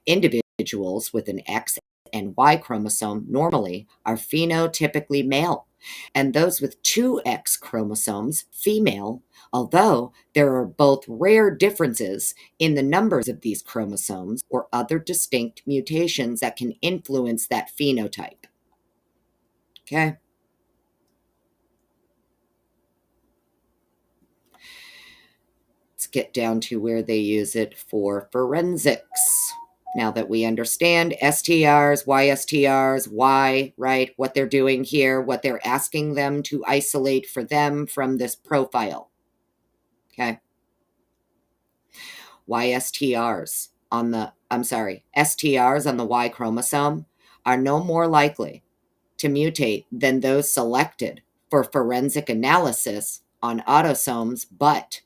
A: Individuals with an X and Y chromosome normally are phenotypically male, and those with two X chromosomes female, although there are both rare differences in the numbers of these chromosomes or other distinct mutations that can influence that phenotype. Okay. Let's get down to where they use it for forensics. Now that we understand STRs, Y-STRs, why, right, what they're doing here, what they're asking them to isolate for them from this profile. Okay. STRs on the Y chromosome are no more likely to mutate than those selected for forensic analysis on autosomes, but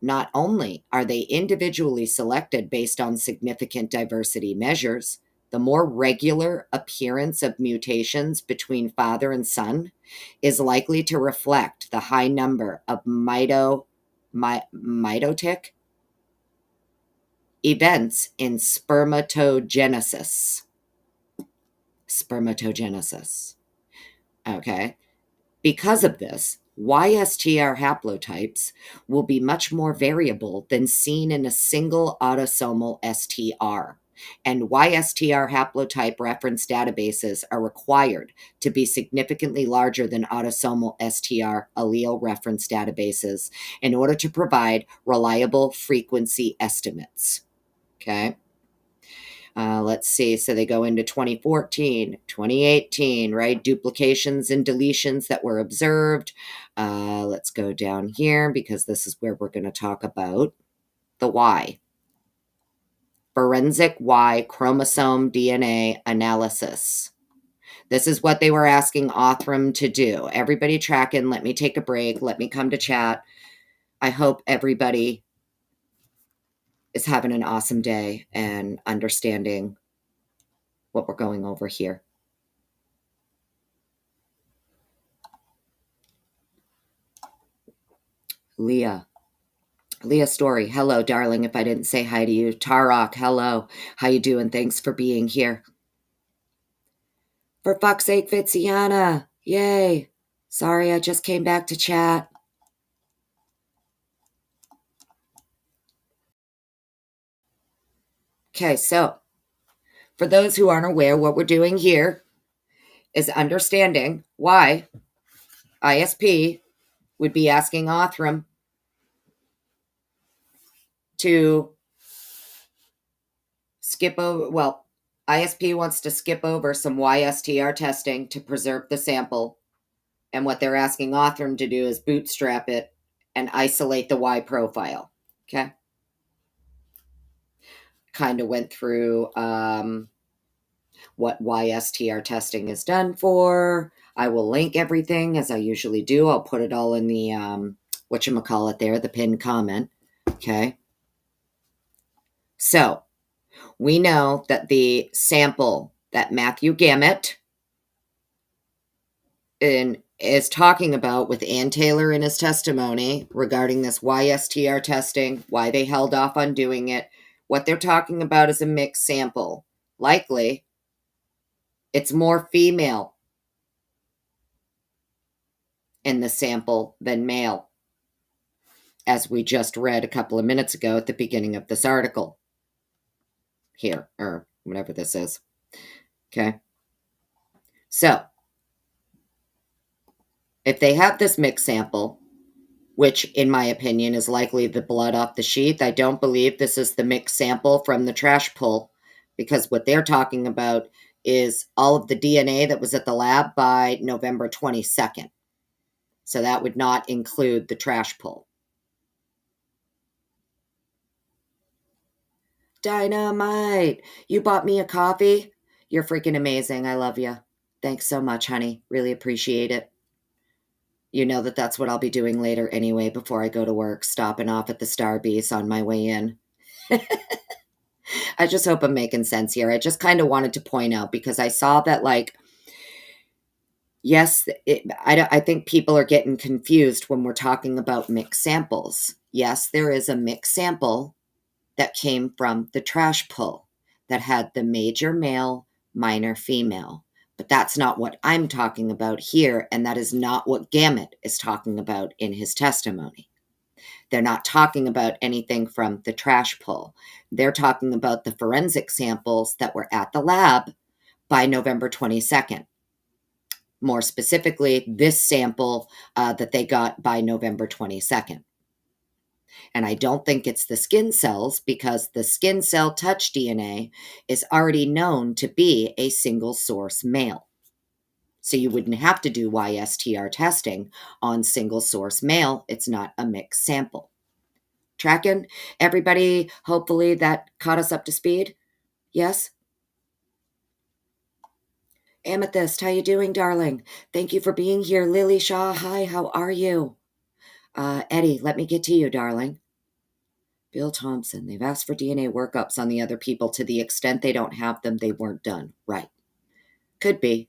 A: not only are they individually selected based on significant diversity measures, the more regular appearance of mutations between father and son is likely to reflect the high number of mitotic events in spermatogenesis. Okay. Because of this, Y-STR haplotypes will be much more variable than seen in a single autosomal STR, and Y-STR haplotype reference databases are required to be significantly larger than autosomal STR allele reference databases in order to provide reliable frequency estimates. Okay. Let's see. So they go into 2014, 2018, right? Duplications and deletions that were observed. Let's go down here because this is where we're going to talk about the Y. Forensic Y chromosome DNA analysis. This is what they were asking Othram to do. Everybody tracking. Let me take a break. Let me come to chat. I hope everybody is having an awesome day and understanding what we're going over here. Leah Story, hello, darling, if I didn't say hi to you. Tarok, hello. How you doing? Thanks for being here. For fuck's sake, Fitziana. Yay. Sorry, I just came back to chat. Okay, so for those who aren't aware, what we're doing here is understanding why ISP would be asking Othram to skip over, well, ISP wants to skip over some Y-STR testing to preserve the sample, and what they're asking Othram to do is bootstrap it and isolate the Y profile. Okay. Kind of went through what Y-STR testing is done for. I will link everything as I usually do. I'll put it all in the, whatchamacallit there, the pinned comment. Okay. So we know that the sample that Matthew Gammett is talking about with Ann Taylor in his testimony regarding this Y-STR testing, why they held off on doing it, what they're talking about is a mixed sample. Likely, it's more female in the sample than male, as we just read a couple of minutes ago at the beginning of this article here, or whatever this is. Okay. So, if they have this mixed sample, which in my opinion is likely the blood off the sheath, I don't believe this is the mixed sample from the trash pull, because what they're talking about is all of the DNA that was at the lab by November 22nd. So that would not include the trash pull. Dynamite! You bought me a coffee? You're freaking amazing. I love you. Thanks so much, honey. Really appreciate it. You know that that's what I'll be doing later anyway before I go to work, stopping off at the Starbucks on my way in. I just hope I'm making sense here. I just kind of wanted to point out because I saw that, like, yes, I think people are getting confused when we're talking about mixed samples. Yes, there is a mixed sample that came from the trash pull that had the major male, minor female. But that's not what I'm talking about here, and that is not what Gammett is talking about in his testimony. They're not talking about anything from the trash pull. They're talking about the forensic samples that were at the lab by November 22nd. More specifically, this sample that they got by November 22nd. And I don't think it's the skin cells because the skin cell touch DNA is already known to be a single source male. So you wouldn't have to do Y-STR testing on single source male. It's not a mixed sample. Tracking? Everybody, hopefully that caught us up to speed? Yes? Amethyst, how you doing, darling? Thank you for being here. Lily Shaw, hi, how are you? Eddie, let me get to you, darling. Bill Thompson, they've asked for DNA workups on the other people. To the extent they don't have them, they weren't done. Right. Could be.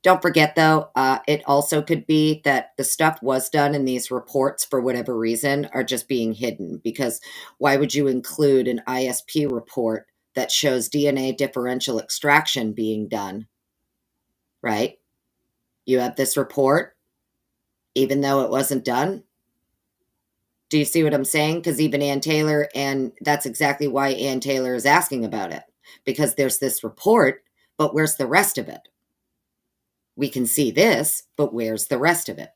A: Don't forget, though, it also could be that the stuff was done and these reports, for whatever reason, are just being hidden. Because why would you include an ISP report that shows DNA differential extraction being done? Right? You have this report, even though it wasn't done. Do you see what I'm saying? Because even Ann Taylor, and that's exactly why Ann Taylor is asking about it. Because there's this report, but where's the rest of it? We can see this, but where's the rest of it?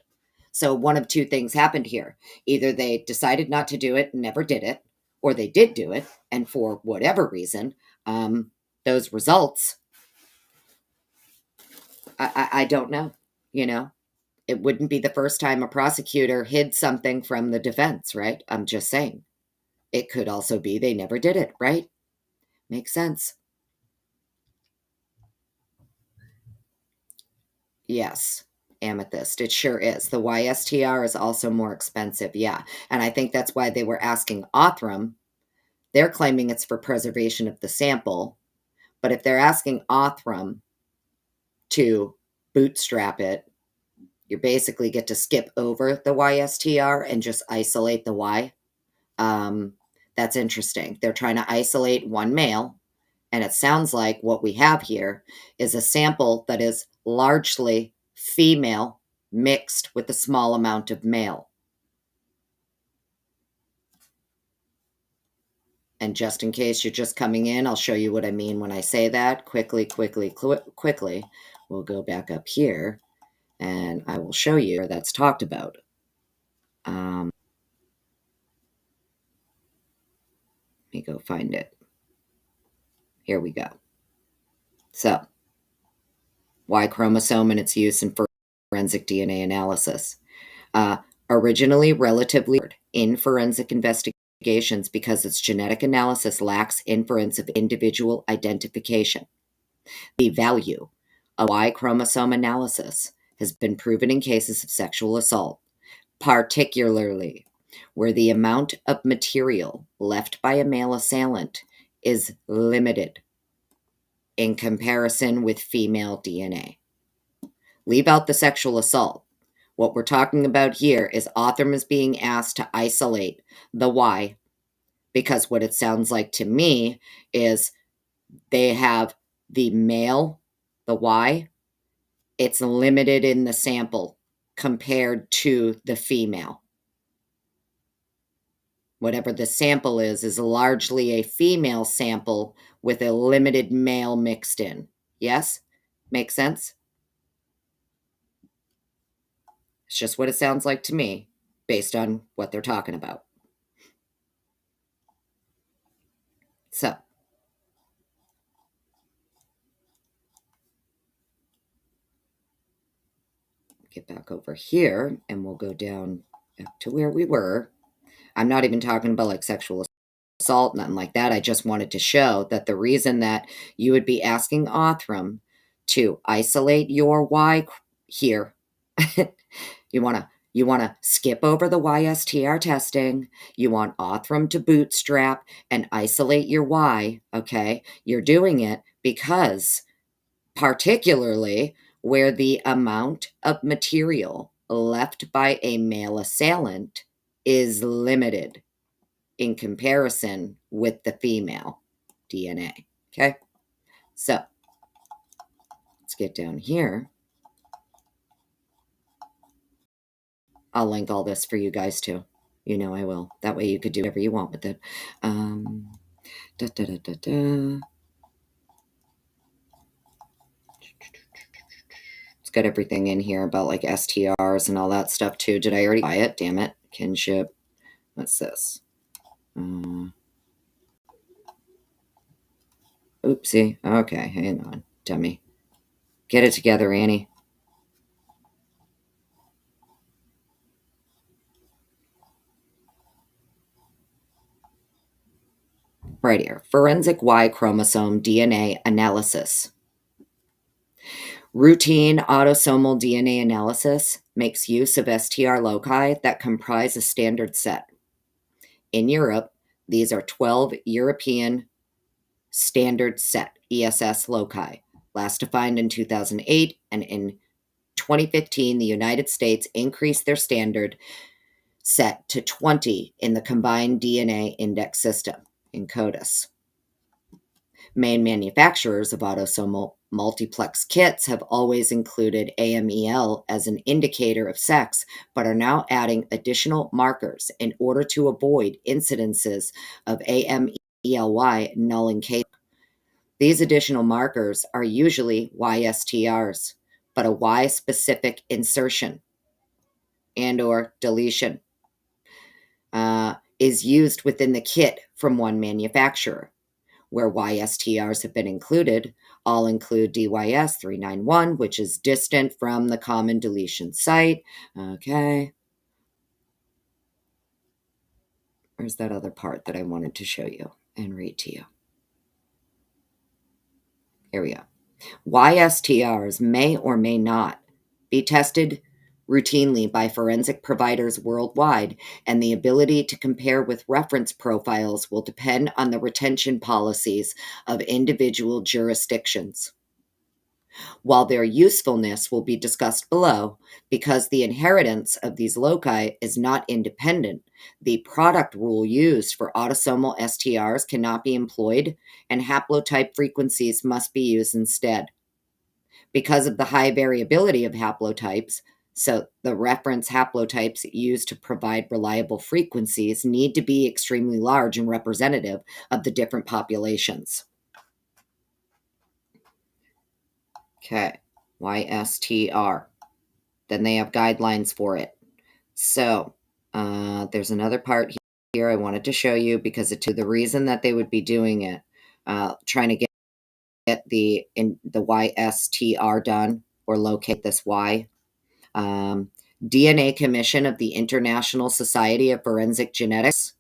A: So one of two things happened here. Either they decided not to do it and never did it, or they did do it, and for whatever reason, those results, I don't know, you know? It wouldn't be the first time a prosecutor hid something from the defense, right? I'm just saying. It could also be they never did it, right? Makes sense. Yes, amethyst. It sure is. The Y-STR is also more expensive, yeah. And I think that's why they were asking Othram. They're claiming it's for preservation of the sample. But if they're asking Othram to bootstrap it, you basically get to skip over the Y-STR and just isolate the Y. That's interesting. They're trying to isolate one male, and it sounds like what we have here is a sample that is largely female mixed with a small amount of male. And just in case you're just coming in, I'll show you what I mean when I say that. Quickly. We'll go back up here, and I will show you where that's talked about. Let me go find it. Here we go. So, Y chromosome and its use in forensic DNA analysis. Originally relatively in forensic investigations because its genetic analysis lacks inference of individual identification. The value of Y chromosome analysis has been proven in cases of sexual assault, particularly where the amount of material left by a male assailant is limited in comparison with female DNA. Leave out the sexual assault. What we're talking about here is Othram is being asked to isolate the Y, because what it sounds like to me is they have the male, the Y, it's limited in the sample compared to the female. Whatever the sample is largely a female sample with a limited male mixed in. Yes? Makes sense? It's just what it sounds like to me based on what they're talking about. So, get back over here and we'll go down to where we were. I'm not even talking about like sexual assault, nothing like that. I just wanted to show that the reason that you would be asking Othram to isolate your Y here, you want to skip over the Y-STR testing. You want Othram to bootstrap and isolate your Y, okay? You're doing it because particularly where the amount of material left by a male assailant is limited in comparison with the female DNA. Okay, so let's get down here. I'll link all this for you guys too. You know I will. That way you could do whatever you want with it. It's got everything in here about like STRs and all that stuff too. Did I already buy it? Damn it. Kinship. What's this? Oopsie. Okay, hang on, dummy. Get it together, Annie. Right here. Forensic Y chromosome DNA analysis. Routine autosomal DNA analysis makes use of STR loci that comprise a standard set. In Europe, these are 12 European standard set ESS loci, last defined in 2008, and in 2015, the United States increased their standard set to 20 in the Combined DNA Index System, in CODIS. Main manufacturers of autosomal multiplex kits have always included AMEL as an indicator of sex, but are now adding additional markers in order to avoid incidences of AMELY nullification. These additional markers are usually Y-STRs, but a Y-specific insertion and or deletion is used within the kit from one manufacturer. Where Y-STRs have been included, all include DYS391, which is distant from the common deletion site. Okay. Where's that other part that I wanted to show you and read to you? Here we go. Y-STRs may or may not be tested routinely by forensic providers worldwide, and the ability to compare with reference profiles will depend on the retention policies of individual jurisdictions. While their usefulness will be discussed below, because the inheritance of these loci is not independent, the product rule used for autosomal STRs cannot be employed, and haplotype frequencies must be used instead. Because of the high variability of haplotypes, so the reference haplotypes used to provide reliable frequencies need to be extremely large and representative of the different populations. Okay, Y-STR. Then they have guidelines for it. So there's another part here I wanted to show you because the reason that they would be doing it, trying to get the Y-STR done or locate this Y. DNA Commission of the International Society of Forensic Genetics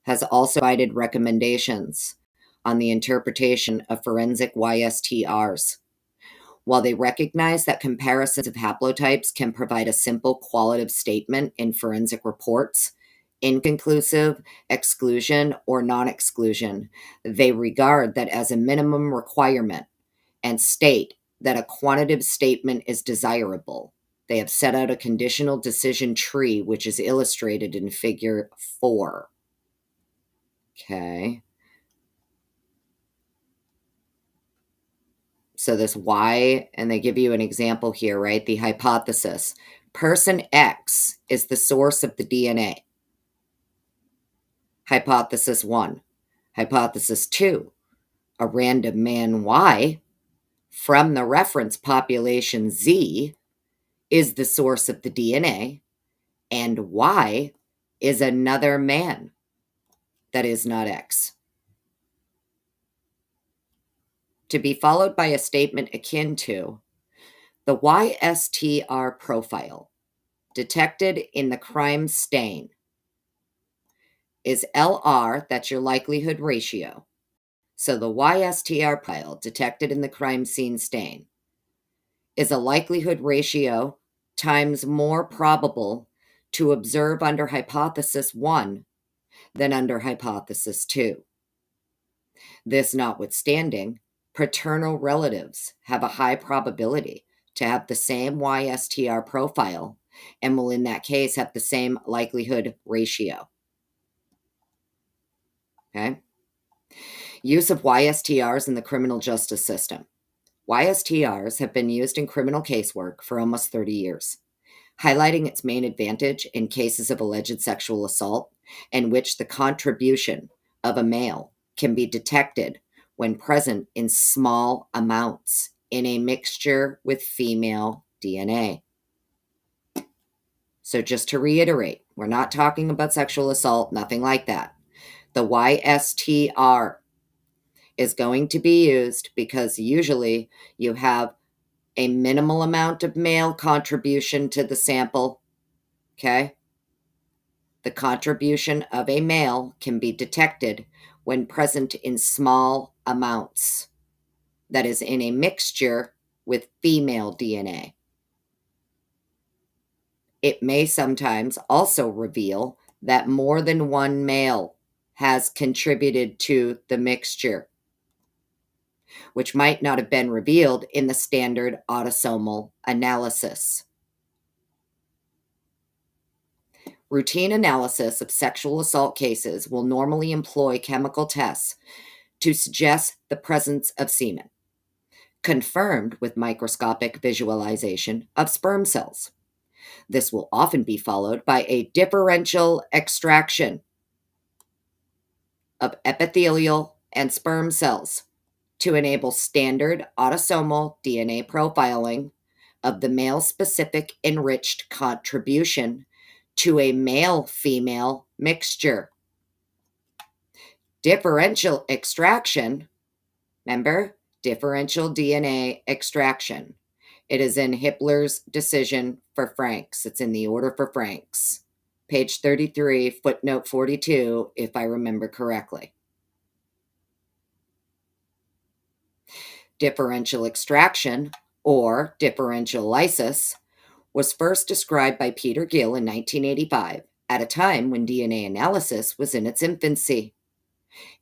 A: has also provided recommendations on the interpretation of forensic Y-STRs. While they recognize that comparisons of haplotypes can provide a simple qualitative statement in forensic reports, inconclusive, exclusion, or non-exclusion, they regard that as a minimum requirement and state that a quantitative statement is desirable. They have set out a conditional decision tree, which is illustrated in figure 4. Okay. So this Y, and they give you an example here, right? The hypothesis. Person X is the source of the DNA. Hypothesis 1. Hypothesis 2. A random man Y from the reference population Z is the source of the DNA, and Y is another man that is not X. To be followed by a statement akin to, the Y-STR profile detected in the crime stain is LR, that's your likelihood ratio. So the Y-STR profile detected in the crime scene stain is a likelihood ratio times more probable to observe under hypothesis 1 than under hypothesis 2. This notwithstanding, paternal relatives have a high probability to have the same Y-STR profile and will in that case have the same likelihood ratio. Okay? Use of Y-STRs in the criminal justice system. Y-STRs have been used in criminal casework for almost 30 years, highlighting its main advantage in cases of alleged sexual assault in which the contribution of a male can be detected when present in small amounts in a mixture with female DNA. So just to reiterate, we're not talking about sexual assault, nothing like that. The Y-STR is going to be used because usually you have a minimal amount of male contribution to the sample, okay? The contribution of a male can be detected when present in small amounts, that is, in a mixture with female DNA. It may sometimes also reveal that more than one male has contributed to the mixture, which might not have been revealed in the standard autosomal analysis. Routine analysis of sexual assault cases will normally employ chemical tests to suggest the presence of semen, confirmed with microscopic visualization of sperm cells. This will often be followed by a differential extraction of epithelial and sperm cells to enable standard autosomal DNA profiling of the male-specific enriched contribution to a male-female mixture. Differential extraction, remember, differential DNA extraction. It is in Hippler's decision for Franks. It's in the order for Franks. Page 33, footnote 42, if I remember correctly. Differential extraction, or differential lysis, was first described by Peter Gill in 1985, at a time when DNA analysis was in its infancy.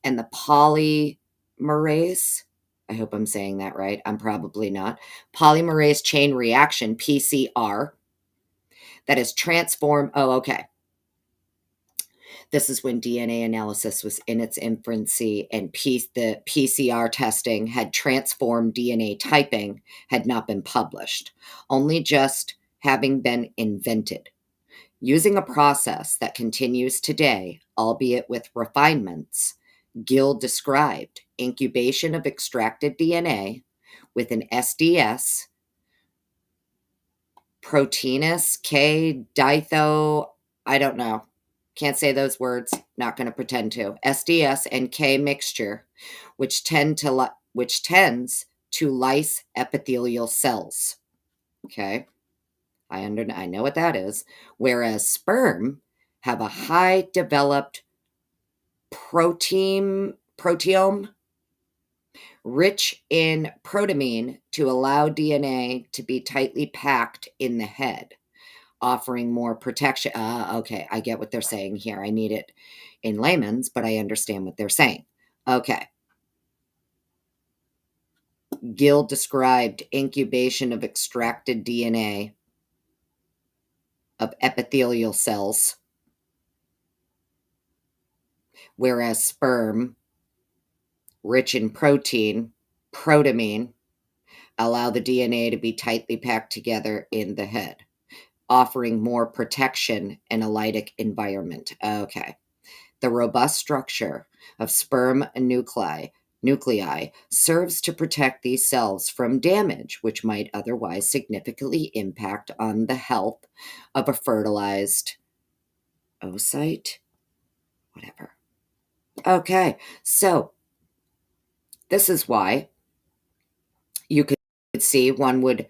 A: And the polymerase, I hope I'm saying that right, I'm probably not, polymerase chain reaction, PCR, that is transformed, this is when DNA analysis was in its infancy and the PCR testing had transformed DNA typing had not been published, only just having been invented. Using a process that continues today, albeit with refinements, Gill described incubation of extracted DNA with an SDS, proteinus K ditho, I don't know, can't say those words, not going to pretend to, SDS and K mixture, which tends to lyse epithelial cells. Okay, I know what that is. Whereas sperm have a high developed proteome, rich in protamine to allow DNA to be tightly packed in the head, offering more protection. Okay, I get what they're saying here. I need it in layman's, but I understand what they're saying. Okay. Gill described incubation of extracted DNA of epithelial cells, whereas sperm, rich in protamine, allow the DNA to be tightly packed together in the head, offering more protection in a lytic environment. Okay. The robust structure of sperm nuclei serves to protect these cells from damage, which might otherwise significantly impact on the health of a fertilized oocyte, whatever. Okay, so this is why you could see one would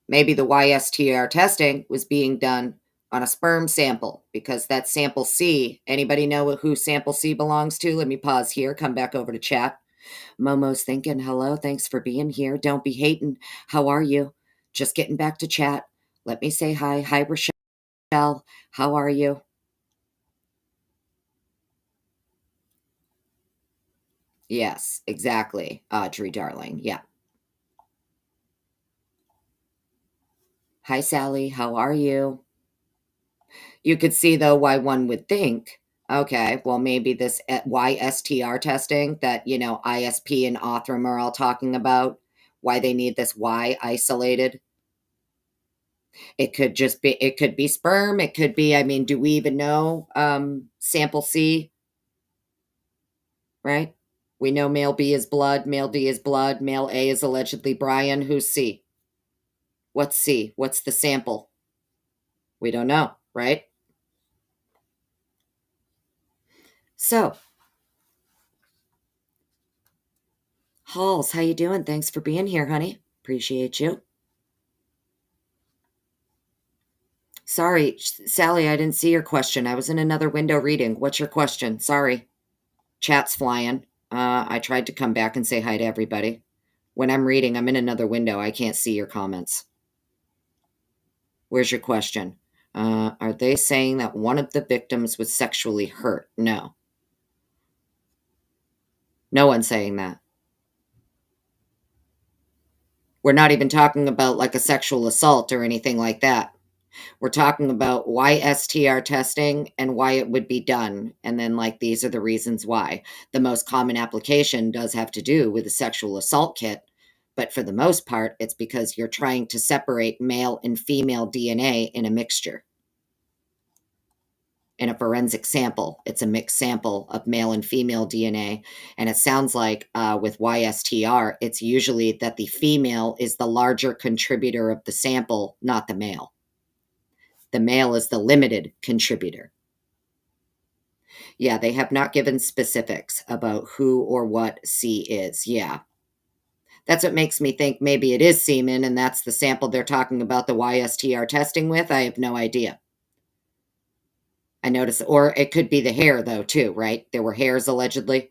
A: maybe the Y-STR testing was being done on a sperm sample because that sample C, anybody know who sample C belongs to? Let me pause here, come back over to chat. Momo's thinking, hello, thanks for being here. Don't be hating. How are you? Just getting back to chat. Let me say hi. Hi, Rochelle. How are you? Yes, exactly. Audrey, darling. Yeah. Hi, Sally. How are you? You could see, though, why one would think, okay, well, maybe this Y-STR testing that, ISP and Othram are all talking about, why they need this Y isolated. It could be sperm. It could be, I mean, do we even know sample C, right? We know male B is blood, male D is blood, male A is allegedly Brian. Who's C? What's C? What's the sample? We don't know, right? So, Halls, how you doing? Thanks for being here, honey. Appreciate you. Sorry, Sally, I didn't see your question. I was in another window reading. What's your question? Sorry. Chat's flying. I tried to come back and say hi to everybody. When I'm reading, I'm in another window. I can't see your comments. Where's your question? Are they saying that one of the victims was sexually hurt? No. No one's saying that. We're not even talking about like a sexual assault or anything like that. We're talking about Y-STR testing and why it would be done. And then, like, these are the reasons why. The most common application does have to do with a sexual assault kit. But for the most part, it's because you're trying to separate male and female DNA in a mixture. In a forensic sample, it's a mixed sample of male and female DNA. And it sounds like with Y-STR, it's usually that the female is the larger contributor of the sample, not the male. The male is the limited contributor. Yeah, they have not given specifics about who or what C is. Yeah. That's what makes me think maybe it is semen and that's the sample they're talking about the Y-STR testing with. I have no idea. I noticed, or it could be the hair though, too, right? There were hairs allegedly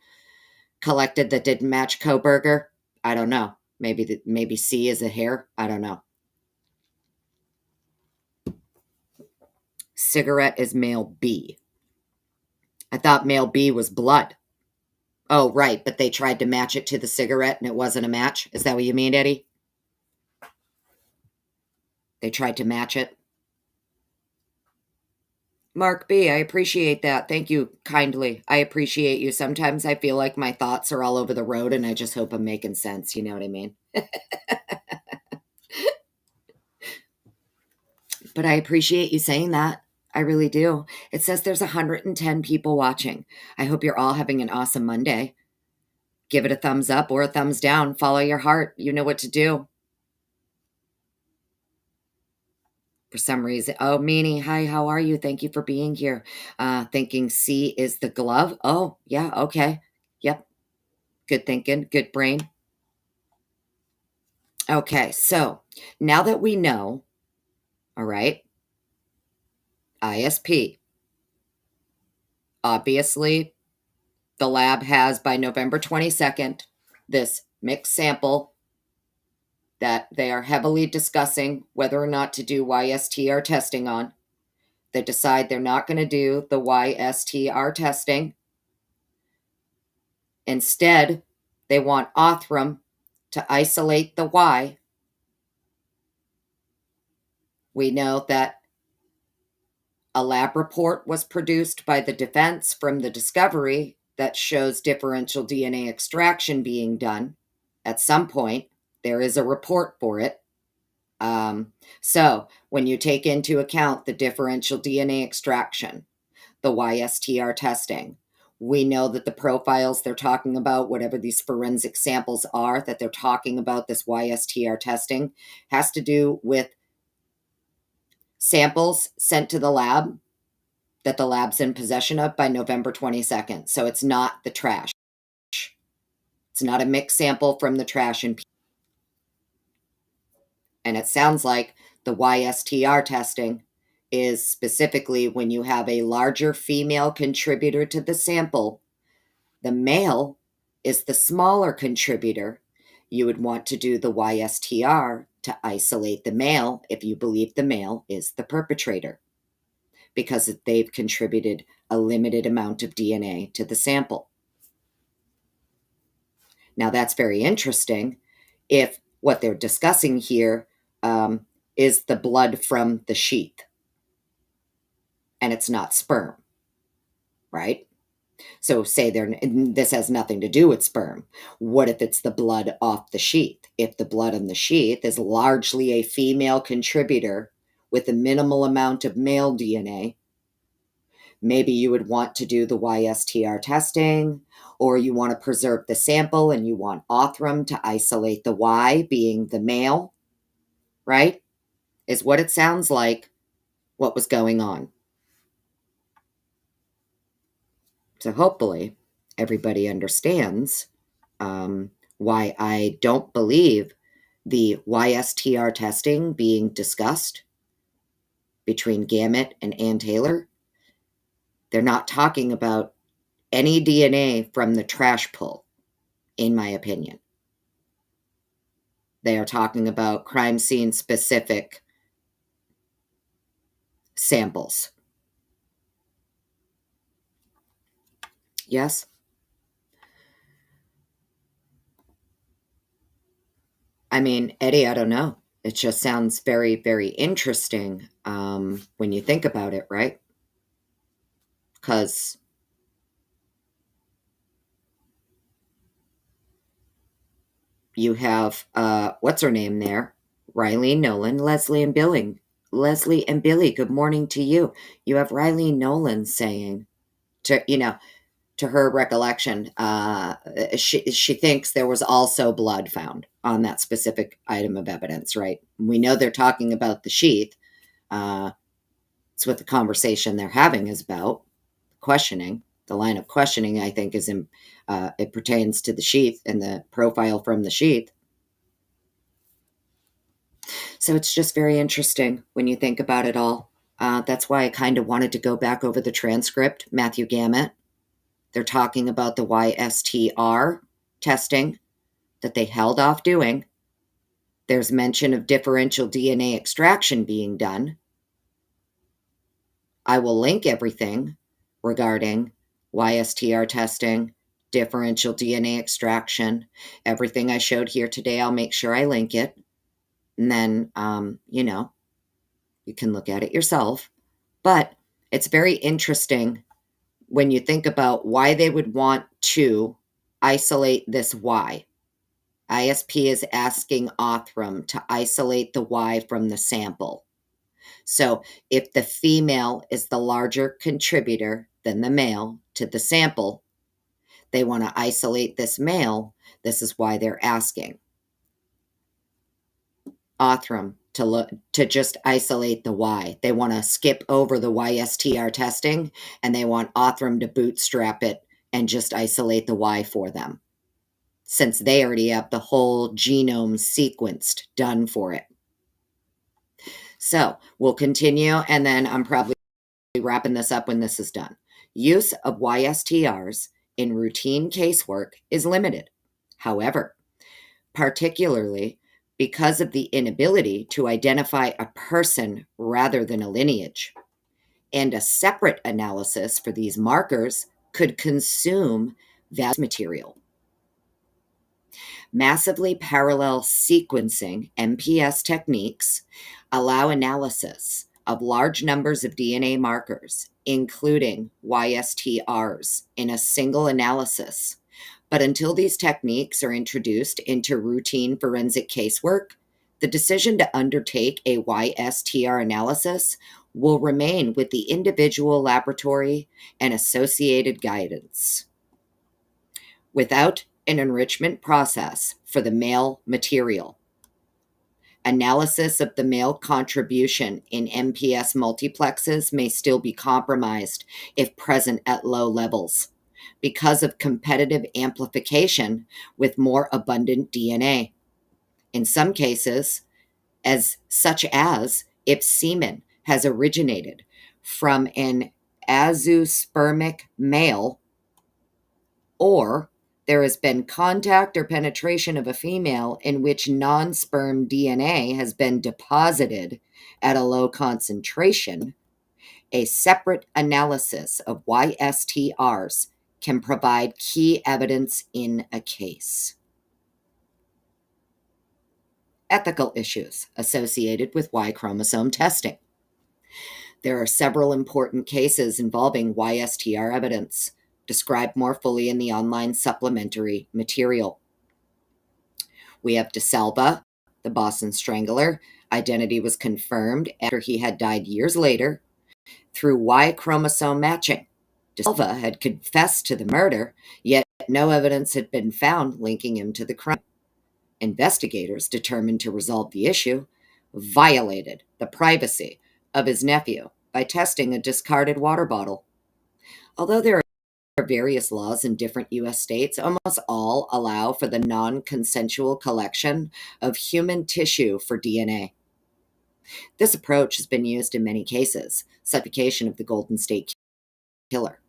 A: collected that didn't match Koberger. I don't know. Maybe C is a hair. I don't know. Cigarette is male B. I thought male B was blood. Oh, right, but they tried to match it to the cigarette and it wasn't a match. Is that what you mean, Eddie? They tried to match it. Mark B, I appreciate that. Thank you kindly. I appreciate you. Sometimes I feel like my thoughts are all over the road and I just hope I'm making sense. You know what I mean? But I appreciate you saying that. I really do. It says there's 110 people watching. I hope you're all having an awesome Monday. Give it a thumbs up or a thumbs down. Follow your heart. You know what to do. For some reason. Oh, Meanie, hi, how are you? Thank you for being here. Thinking C is the glove. Oh, yeah, okay. Yep. Good thinking. Good brain. Okay, so now that we know, all right, ISP, obviously the lab has by November 22nd this mixed sample that they are heavily discussing whether or not to do Y-STR testing on. They decide they're not going to do the Y-STR testing. Instead, they want Othram to isolate the Y. We know that a lab report was produced by the defense from the discovery that shows differential DNA extraction being done. At some point, there is a report for it. So when you take into account the differential DNA extraction, the Y-STR testing, we know that the profiles they're talking about, whatever these forensic samples are that they're talking about, this Y-STR testing, has to do with samples sent to the lab that the lab's in possession of by November 22nd. So it's not the trash. It's not a mixed sample from the trash. And it sounds like the Y-STR testing is specifically when you have a larger female contributor to the sample. The male is the smaller contributor. You would want to do the Y-STR to isolate the male if you believe the male is the perpetrator, because they've contributed a limited amount of DNA to the sample. Now, that's very interesting if what they're discussing here is the blood from the sheath, and it's not sperm, right? So say this has nothing to do with sperm. What if it's the blood off the sheath? If the blood on the sheath is largely a female contributor with a minimal amount of male DNA, maybe you would want to do the Y-STR testing, or you want to preserve the sample and you want Othram to isolate the Y being the male, right? Is what it sounds like what was going on. So hopefully everybody understands why I don't believe the Y-STR testing being discussed between Gammett and Ann Taylor. They're not talking about any DNA from the trash pull, in my opinion. They are talking about crime scene specific samples. Yes? I mean, Eddie, I don't know. It just sounds very, very interesting when you think about it, right? Because you have, what's her name there? Riley Nolan, Leslie and Billy, good morning to you. You have Riley Nolan saying, to her recollection, she thinks there was also blood found on that specific item of evidence, right? We know they're talking about the sheath. It's what the conversation they're having is about. Questioning. The line of questioning, I think, is it pertains to the sheath and the profile from the sheath. So it's just very interesting when you think about it all. That's why I kind of wanted to go back over the transcript, Matthew Gammett. They're talking about the Y-STR testing that they held off doing. There's mention of differential DNA extraction being done. I will link everything regarding Y-STR testing, differential DNA extraction. Everything I showed here today, I'll make sure I link it. And then, you can look at it yourself. But it's very interesting when you think about why they would want to isolate this Y. ISP is asking Othram to isolate the Y from the sample. So if the female is the larger contributor than the male to the sample, they want to isolate this male. This is why they're asking Othram to just isolate the Y. They want to skip over the Y-STR testing, and they want Othram to bootstrap it and just isolate the Y for them, since they already have the whole genome sequenced done for it. So we'll continue, and then I'm probably wrapping this up when this is done. Use of Y-STRs in routine casework is limited. However, particularly because of the inability to identify a person rather than a lineage, and a separate analysis for these markers could consume vast material. Massively parallel sequencing (MPS) techniques allow analysis of large numbers of DNA markers, including Y-STRs, in a single analysis. But until these techniques are introduced into routine forensic casework, the decision to undertake a Y-STR analysis will remain with the individual laboratory and associated guidance. Without an enrichment process for the male material, analysis of the male contribution in MPS multiplexes may still be compromised if present at low levels because of competitive amplification with more abundant DNA. In some cases, such as if semen has originated from an azoospermic male, or there has been contact or penetration of a female in which non-sperm DNA has been deposited at a low concentration, a separate analysis of Y-STRs can provide key evidence in a case. Ethical issues associated with Y chromosome testing. There are several important cases involving Y-STR evidence, described more fully in the online supplementary material. We have DeSalva, the Boston Strangler. Identity was confirmed after he had died years later through Y chromosome matching. DeSalva had confessed to the murder, yet no evidence had been found linking him to the crime. Investigators, determined to resolve the issue, violated the privacy of his nephew by testing a discarded water bottle. Although there are various laws in different U.S. states, almost all allow for the non-consensual collection of human tissue for DNA. This approach has been used in many cases, such as of the Golden State Killer.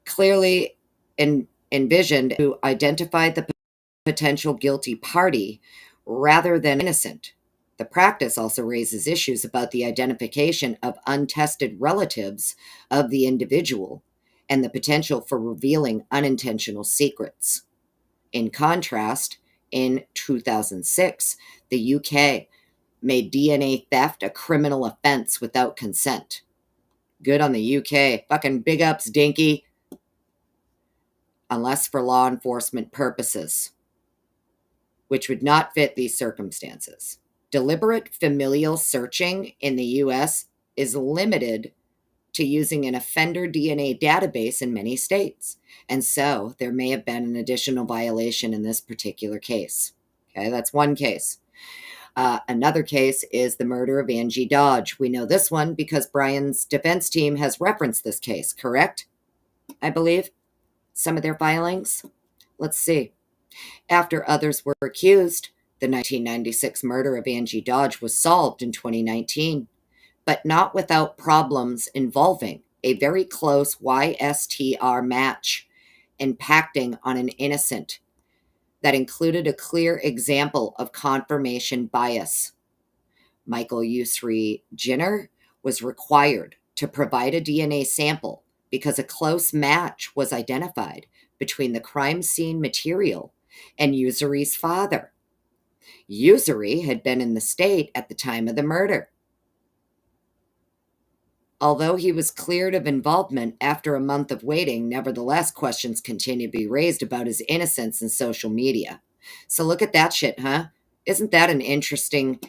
A: Clearly envisioned to identify the potential guilty party rather than innocent. The practice also raises issues about the identification of untested relatives of the individual and the potential for revealing unintentional secrets. In contrast, in 2006, the UK made DNA theft a criminal offense without consent. Good on the UK. Fucking big ups, Dinky. Unless for law enforcement purposes, which would not fit these circumstances. Deliberate familial searching in the U.S. is limited to using an offender DNA database in many states, and so there may have been an additional violation in this particular case. Okay, that's one case. Another case is the murder of Angie Dodge. We know this one because Brian's defense team has referenced this case, correct? I believe some of their filings. Let's see. After others were accused, the 1996 murder of Angie Dodge was solved in 2019, but not without problems involving a very close Y-STR match impacting on an innocent that included a clear example of confirmation bias. Michael Usry Jenner was required to provide a DNA sample because a close match was identified between the crime scene material and Usry's father. Usry had been in the state at the time of the murder. Although he was cleared of involvement after a month of waiting, nevertheless, questions continue to be raised about his innocence in social media. So look at that shit, huh? Isn't that an interesting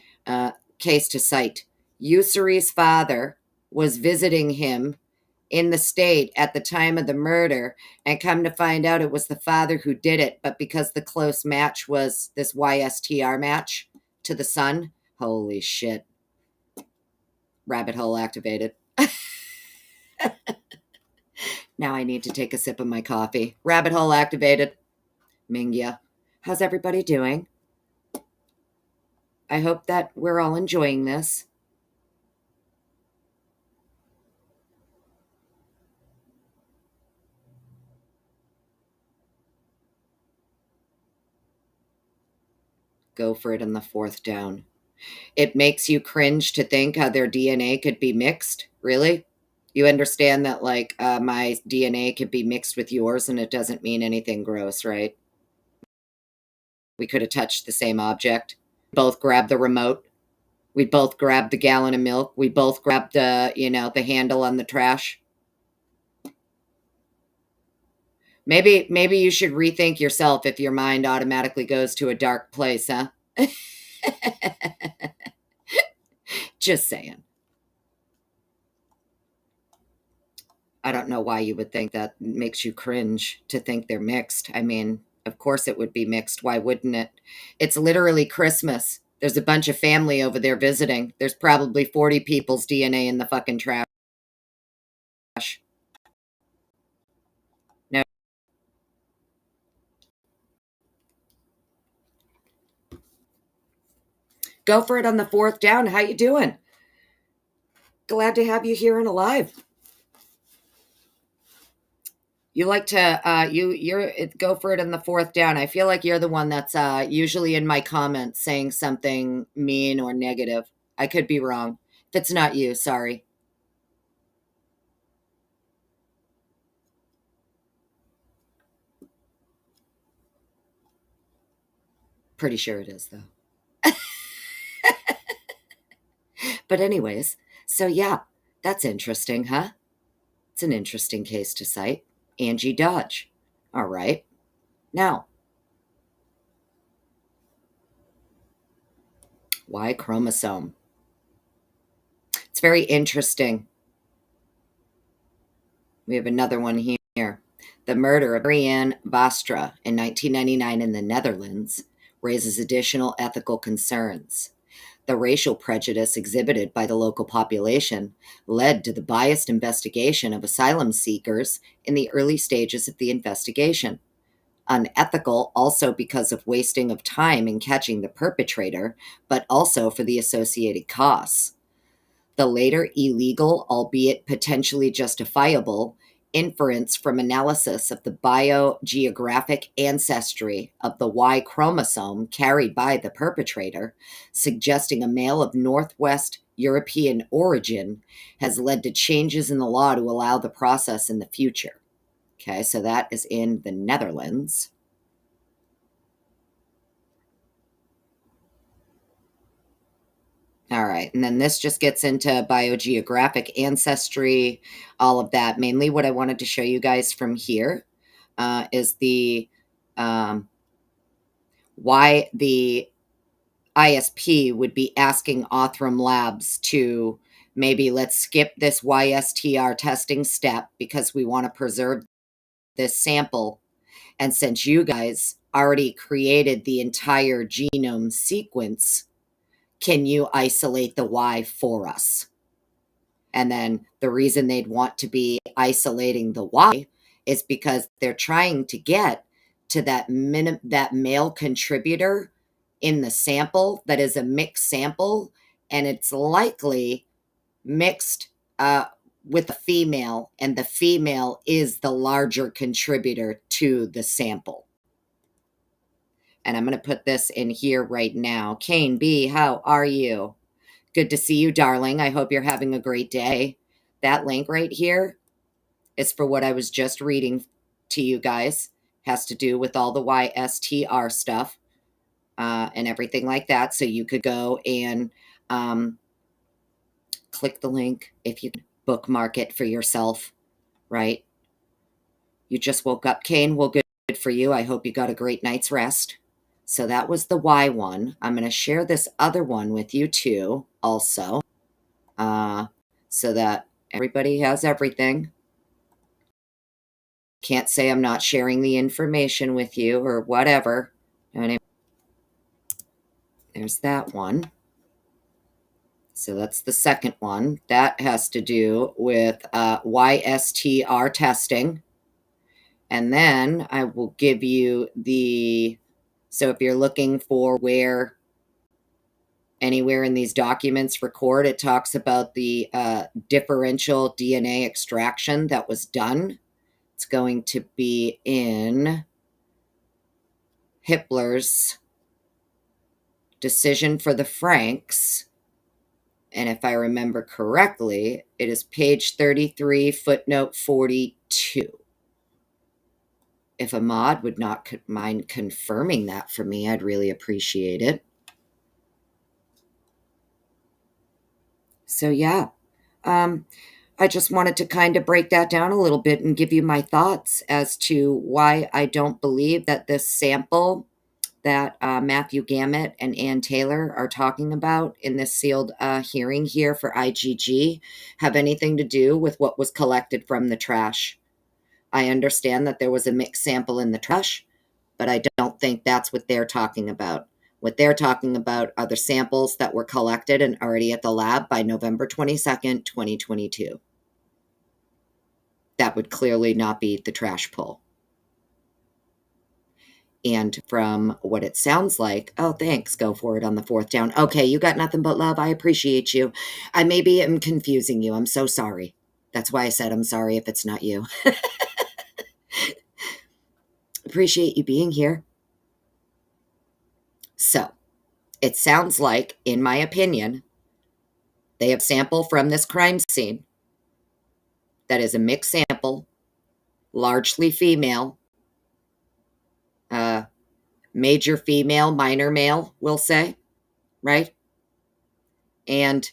A: case to cite? Usry's father was visiting him in the state at the time of the murder, and come to find out it was the father who did it, but because the close match was this Y-STR match to the son, holy shit. Rabbit hole activated. Now I need to take a sip of my coffee. Rabbit hole activated. Mingya. How's everybody doing? I hope that we're all enjoying this. Go for it on the fourth down. It makes you cringe to think how their DNA could be mixed? Really? You understand that, like, my DNA could be mixed with yours and it doesn't mean anything gross, right? We could have touched the same object. Both grabbed the remote. We both grabbed the gallon of milk. We both grabbed the handle on the trash. Maybe you should rethink yourself if your mind automatically goes to a dark place, huh? Just saying. I don't know why you would think that makes you cringe to think they're mixed. I mean, of course it would be mixed. Why wouldn't it? It's literally Christmas. There's a bunch of family over there visiting. There's probably 40 people's DNA in the fucking trash. No. Go for it on the fourth down. How you doing? Glad to have you here and alive. You like to you're go for it on the fourth down. I feel like you're the one that's usually in my comments saying something mean or negative. I could be wrong. If it's not you, sorry. Pretty sure it is though. But anyways, so yeah, that's interesting, huh? It's an interesting case to cite. Angie Dodge. All right. Now, Y chromosome. It's very interesting. We have another one here. The murder of Marianne Vastra in 1999 in the Netherlands raises additional ethical concerns. The racial prejudice exhibited by the local population led to the biased investigation of asylum seekers in the early stages of the investigation. Unethical also because of wasting of time in catching the perpetrator, but also for the associated costs. The later illegal, albeit potentially justifiable, inference from analysis of the biogeographic ancestry of the Y chromosome carried by the perpetrator, suggesting a male of Northwest European origin, has led to changes in the law to allow the process in the future. Okay, so that is in the Netherlands. All right. And then this just gets into biogeographic ancestry, all of that. Mainly what I wanted to show you guys from here is why the ISP would be asking Othram Labs to maybe let's skip this Y-STR testing step because we want to preserve this sample. And since you guys already created the entire genome sequence, can you isolate the Y for us? And then the reason they'd want to be isolating the Y is because they're trying to get to that male contributor in the sample that is a mixed sample, and it's likely mixed with a female, and the female is the larger contributor to the sample. And I'm going to put this in here right now. Kane B, how are you? Good to see you, darling. I hope you're having a great day. That link right here is for what I was just reading to you guys. Has to do with all the Y-STR stuff and everything like that. So you could go and click the link if you bookmark it for yourself, right? You just woke up, Kane. Well, good for you. I hope you got a great night's rest. So that was the Y one. I'm going to share this other one with you too, also, so that everybody has everything. Can't say I'm not sharing the information with you or whatever. There's that one. So that's the second one. That has to do with Y-STR testing. And then I will give you so if you're looking for where anywhere in these documents record, it talks about the differential DNA extraction that was done. It's going to be in Hippler's decision for the Franks, and if I remember correctly, it is page 33, footnote 42. If Ahmad would not mind confirming that for me, I'd really appreciate it. So yeah, I just wanted to kind of break that down a little bit and give you my thoughts as to why I don't believe that this sample that Matthew Gammett and Ann Taylor are talking about in this sealed hearing here for IgG have anything to do with what was collected from the trash. I understand that there was a mixed sample in the trash, but I don't think that's what they're talking about. What they're talking about are the samples that were collected and already at the lab by November 22nd, 2022. That would clearly not be the trash pull. And from what it sounds like, oh, thanks, go for it on the fourth down. Okay, you got nothing but love. I appreciate you. I maybe am confusing you. I'm so sorry. That's why I said I'm sorry if it's not you. Appreciate you being here. So, it sounds like, in my opinion, they have sample from this crime scene that is a mixed sample, largely female, major female, minor male, we'll say, right? And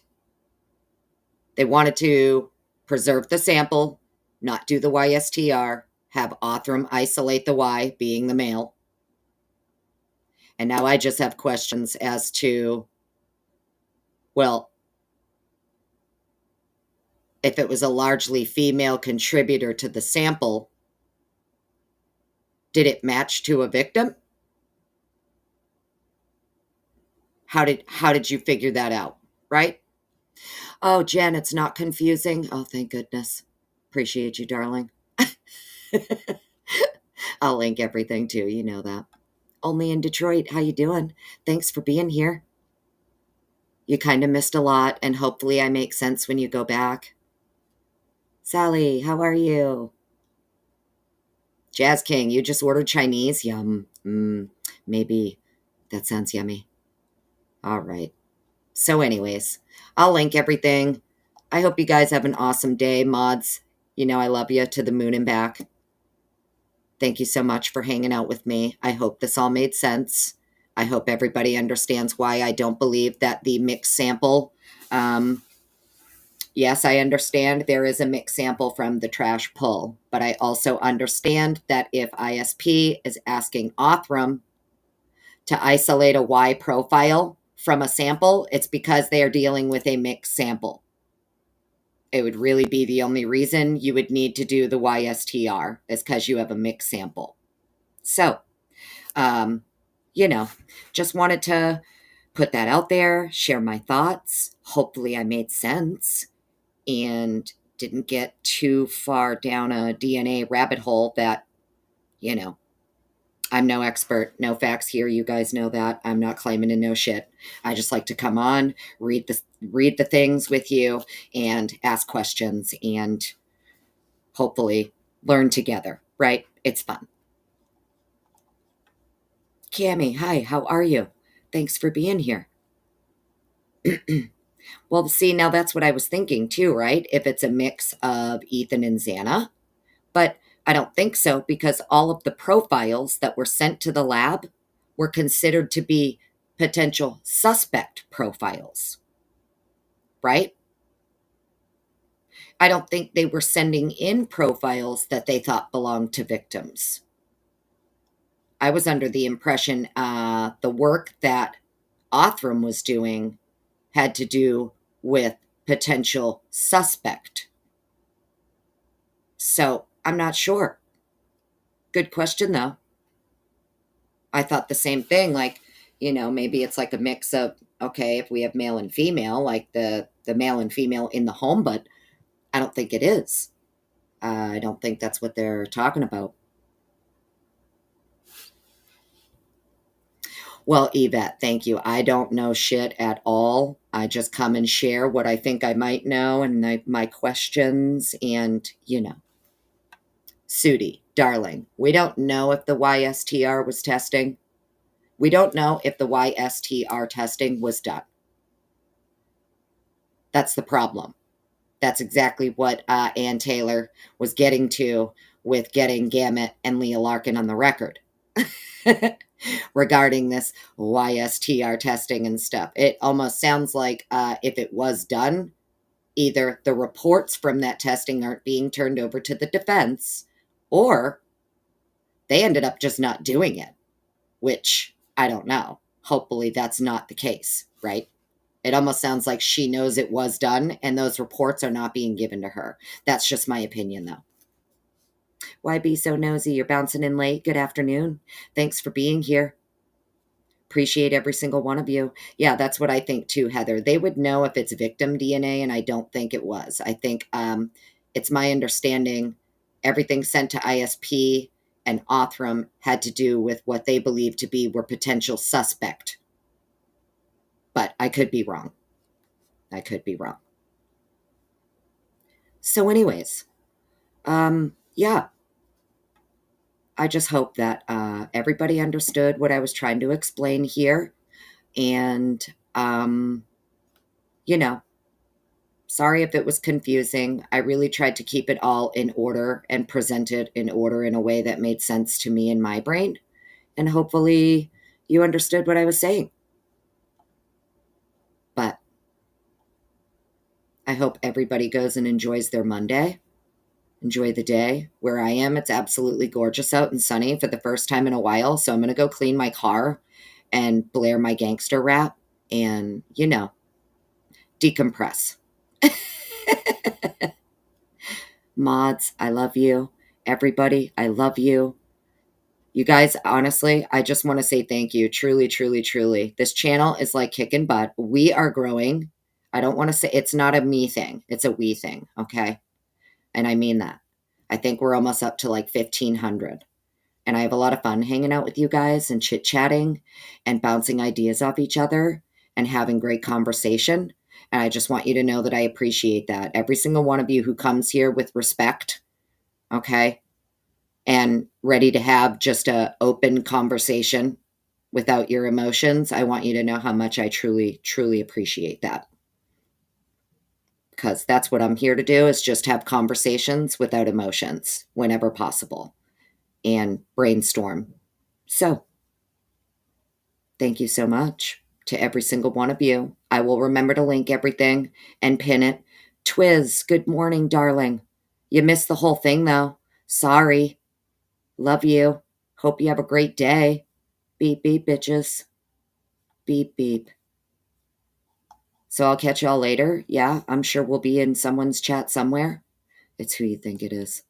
A: they wanted to preserve the sample, not do the Y-STR, have Othram isolate the Y, being the male. And now I just have questions as to, well, if it was a largely female contributor to the sample, did it match to a victim? How did you figure that out, right? Oh, Jen, it's not confusing. Oh, thank goodness. Appreciate you, darling. I'll link everything too, you know that. Only in Detroit. How you doing? Thanks for being here. You kind of missed a lot, and hopefully I make sense when you go back. Sally, how are you? Jazz King, you just ordered Chinese? Yum. Maybe. That sounds yummy. All right. So anyways, I'll link everything. I hope you guys have an awesome day, mods. You know I love you to the moon and back. Thank you so much for hanging out with me. I hope this all made sense. I hope everybody understands why I don't believe that the mixed sample, yes, I understand there is a mixed sample from the trash pull, but I also understand that if ISP is asking Othram to isolate a Y profile from a sample, it's because they are dealing with a mixed sample. It would really be the only reason you would need to do the Y-STR is because you have a mixed sample. So, just wanted to put that out there, share my thoughts. Hopefully I made sense and didn't get too far down a DNA rabbit hole that, I'm no expert, no facts here. You guys know that. I'm not claiming to know shit. I just like to come on, read the things with you and ask questions and hopefully learn together, right? It's fun. Cammie, hi, how are you? Thanks for being here. Well, see, now that's what I was thinking too, right? If it's a mix of Ethan and Xana. But I don't think so because all of the profiles that were sent to the lab were considered to be potential suspect profiles, right? I don't think they were sending in profiles that they thought belonged to victims. I was under the impression the work that Othram was doing had to do with potential suspect. So I'm not sure. Good question, though. I thought the same thing, like, maybe it's like a mix of, okay, if we have male and female, like the male and female in the home, but I don't think it is. I don't think that's what they're talking about. Well, Yvette, thank you. I don't know shit at all. I just come and share what I think I might know and my questions and, Sudi, darling, we don't know if the Y-STR was testing. We don't know if the Y-STR testing was done. That's the problem. That's exactly what Ann Taylor was getting to with getting Gammett and Leah Larkin on the record regarding this Y-STR testing and stuff. It almost sounds like if it was done, either the reports from that testing aren't being turned over to the defense, or they ended up just not doing it, which I don't know. Hopefully that's not the case, right? It almost sounds like she knows it was done and those reports are not being given to her. That's just my opinion, though. Why be so nosy? You're bouncing in late. Good afternoon. Thanks for being here. Appreciate every single one of you. Yeah, that's what I think too, Heather. They would know if it's victim DNA, and I don't think it was. I think it's my understanding everything sent to ISP and Othram had to do with what they believed to be were potential suspect. But I could be wrong. I could be wrong. So anyways, yeah, I just hope that everybody understood what I was trying to explain here. And, you know, sorry if it was confusing. I really tried to keep it all in order and present it in order in a way that made sense to me in my brain. And hopefully you understood what I was saying. But I hope everybody goes and enjoys their Monday. Enjoy the day. Where I am, it's absolutely gorgeous out and sunny for the first time in a while. So I'm going to go clean my car and blare my gangster rap and, decompress. Mods, I love you. Everybody, I love you. You guys, honestly, I just want to say thank you. Truly, truly, truly. This channel is like kicking butt. We are growing. I don't want to say it's not a me thing. It's a we thing. Okay. And I mean that. I think we're almost up to like 1,500. And I have a lot of fun hanging out with you guys and chit-chatting and bouncing ideas off each other and having great conversation. And I just want you to know that I appreciate that. Every single one of you who comes here with respect, okay, and ready to have just a open conversation without your emotions, I want you to know how much I truly, truly appreciate that. Because that's what I'm here to do, is just have conversations without emotions whenever possible and brainstorm. So thank you so much to every single one of you. I will remember to link everything and pin it. Twiz, good morning, darling. You missed the whole thing, though. Sorry. Love you. Hope you have a great day. Beep, beep, bitches. Beep, beep. So I'll catch y'all later. Yeah, I'm sure we'll be in someone's chat somewhere. It's who you think it is.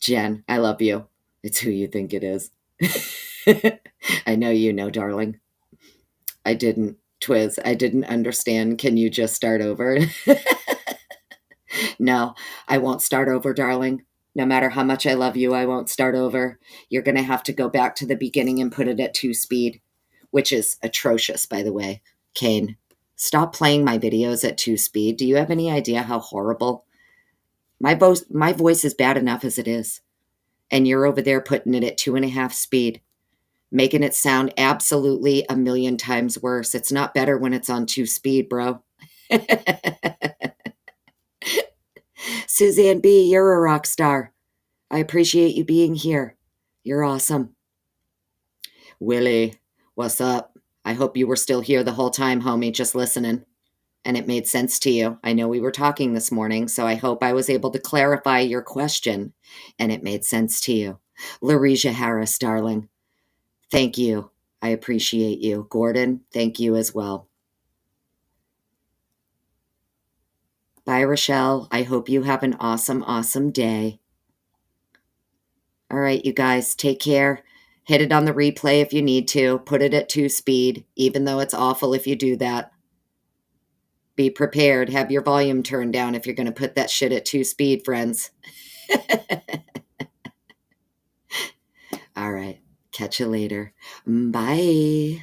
A: Jen, I love you. It's who you think it is. I know you know, darling. I didn't, Twiz. I didn't understand. Can you just start over? No, I won't start over, darling. No matter how much I love you, I won't start over. You're going to have to go back to the beginning and put it at 2 speed, which is atrocious, by the way. Kane, stop playing my videos at 2 speed. Do you have any idea how horrible? My voice is bad enough as it is. And you're over there putting it at 2.5 speed, making it sound absolutely a million times worse. It's not better when it's on 2 speed, bro. Suzanne B., you're a rock star. I appreciate you being here. You're awesome. Willie, what's up? I hope you were still here the whole time, homie, just listening. And it made sense to you. I know we were talking this morning, so I hope I was able to clarify your question and it made sense to you. Larisha Harris, darling, thank you. I appreciate you. Gordon, thank you as well. Bye, Rochelle. I hope you have an awesome, awesome day. All right, you guys, take care. Hit it on the replay if you need to. Put it at 2 speed, even though it's awful if you do that. Be prepared. Have your volume turned down if you're going to put that shit at 2 speed, friends. All right. Catch you later. Bye.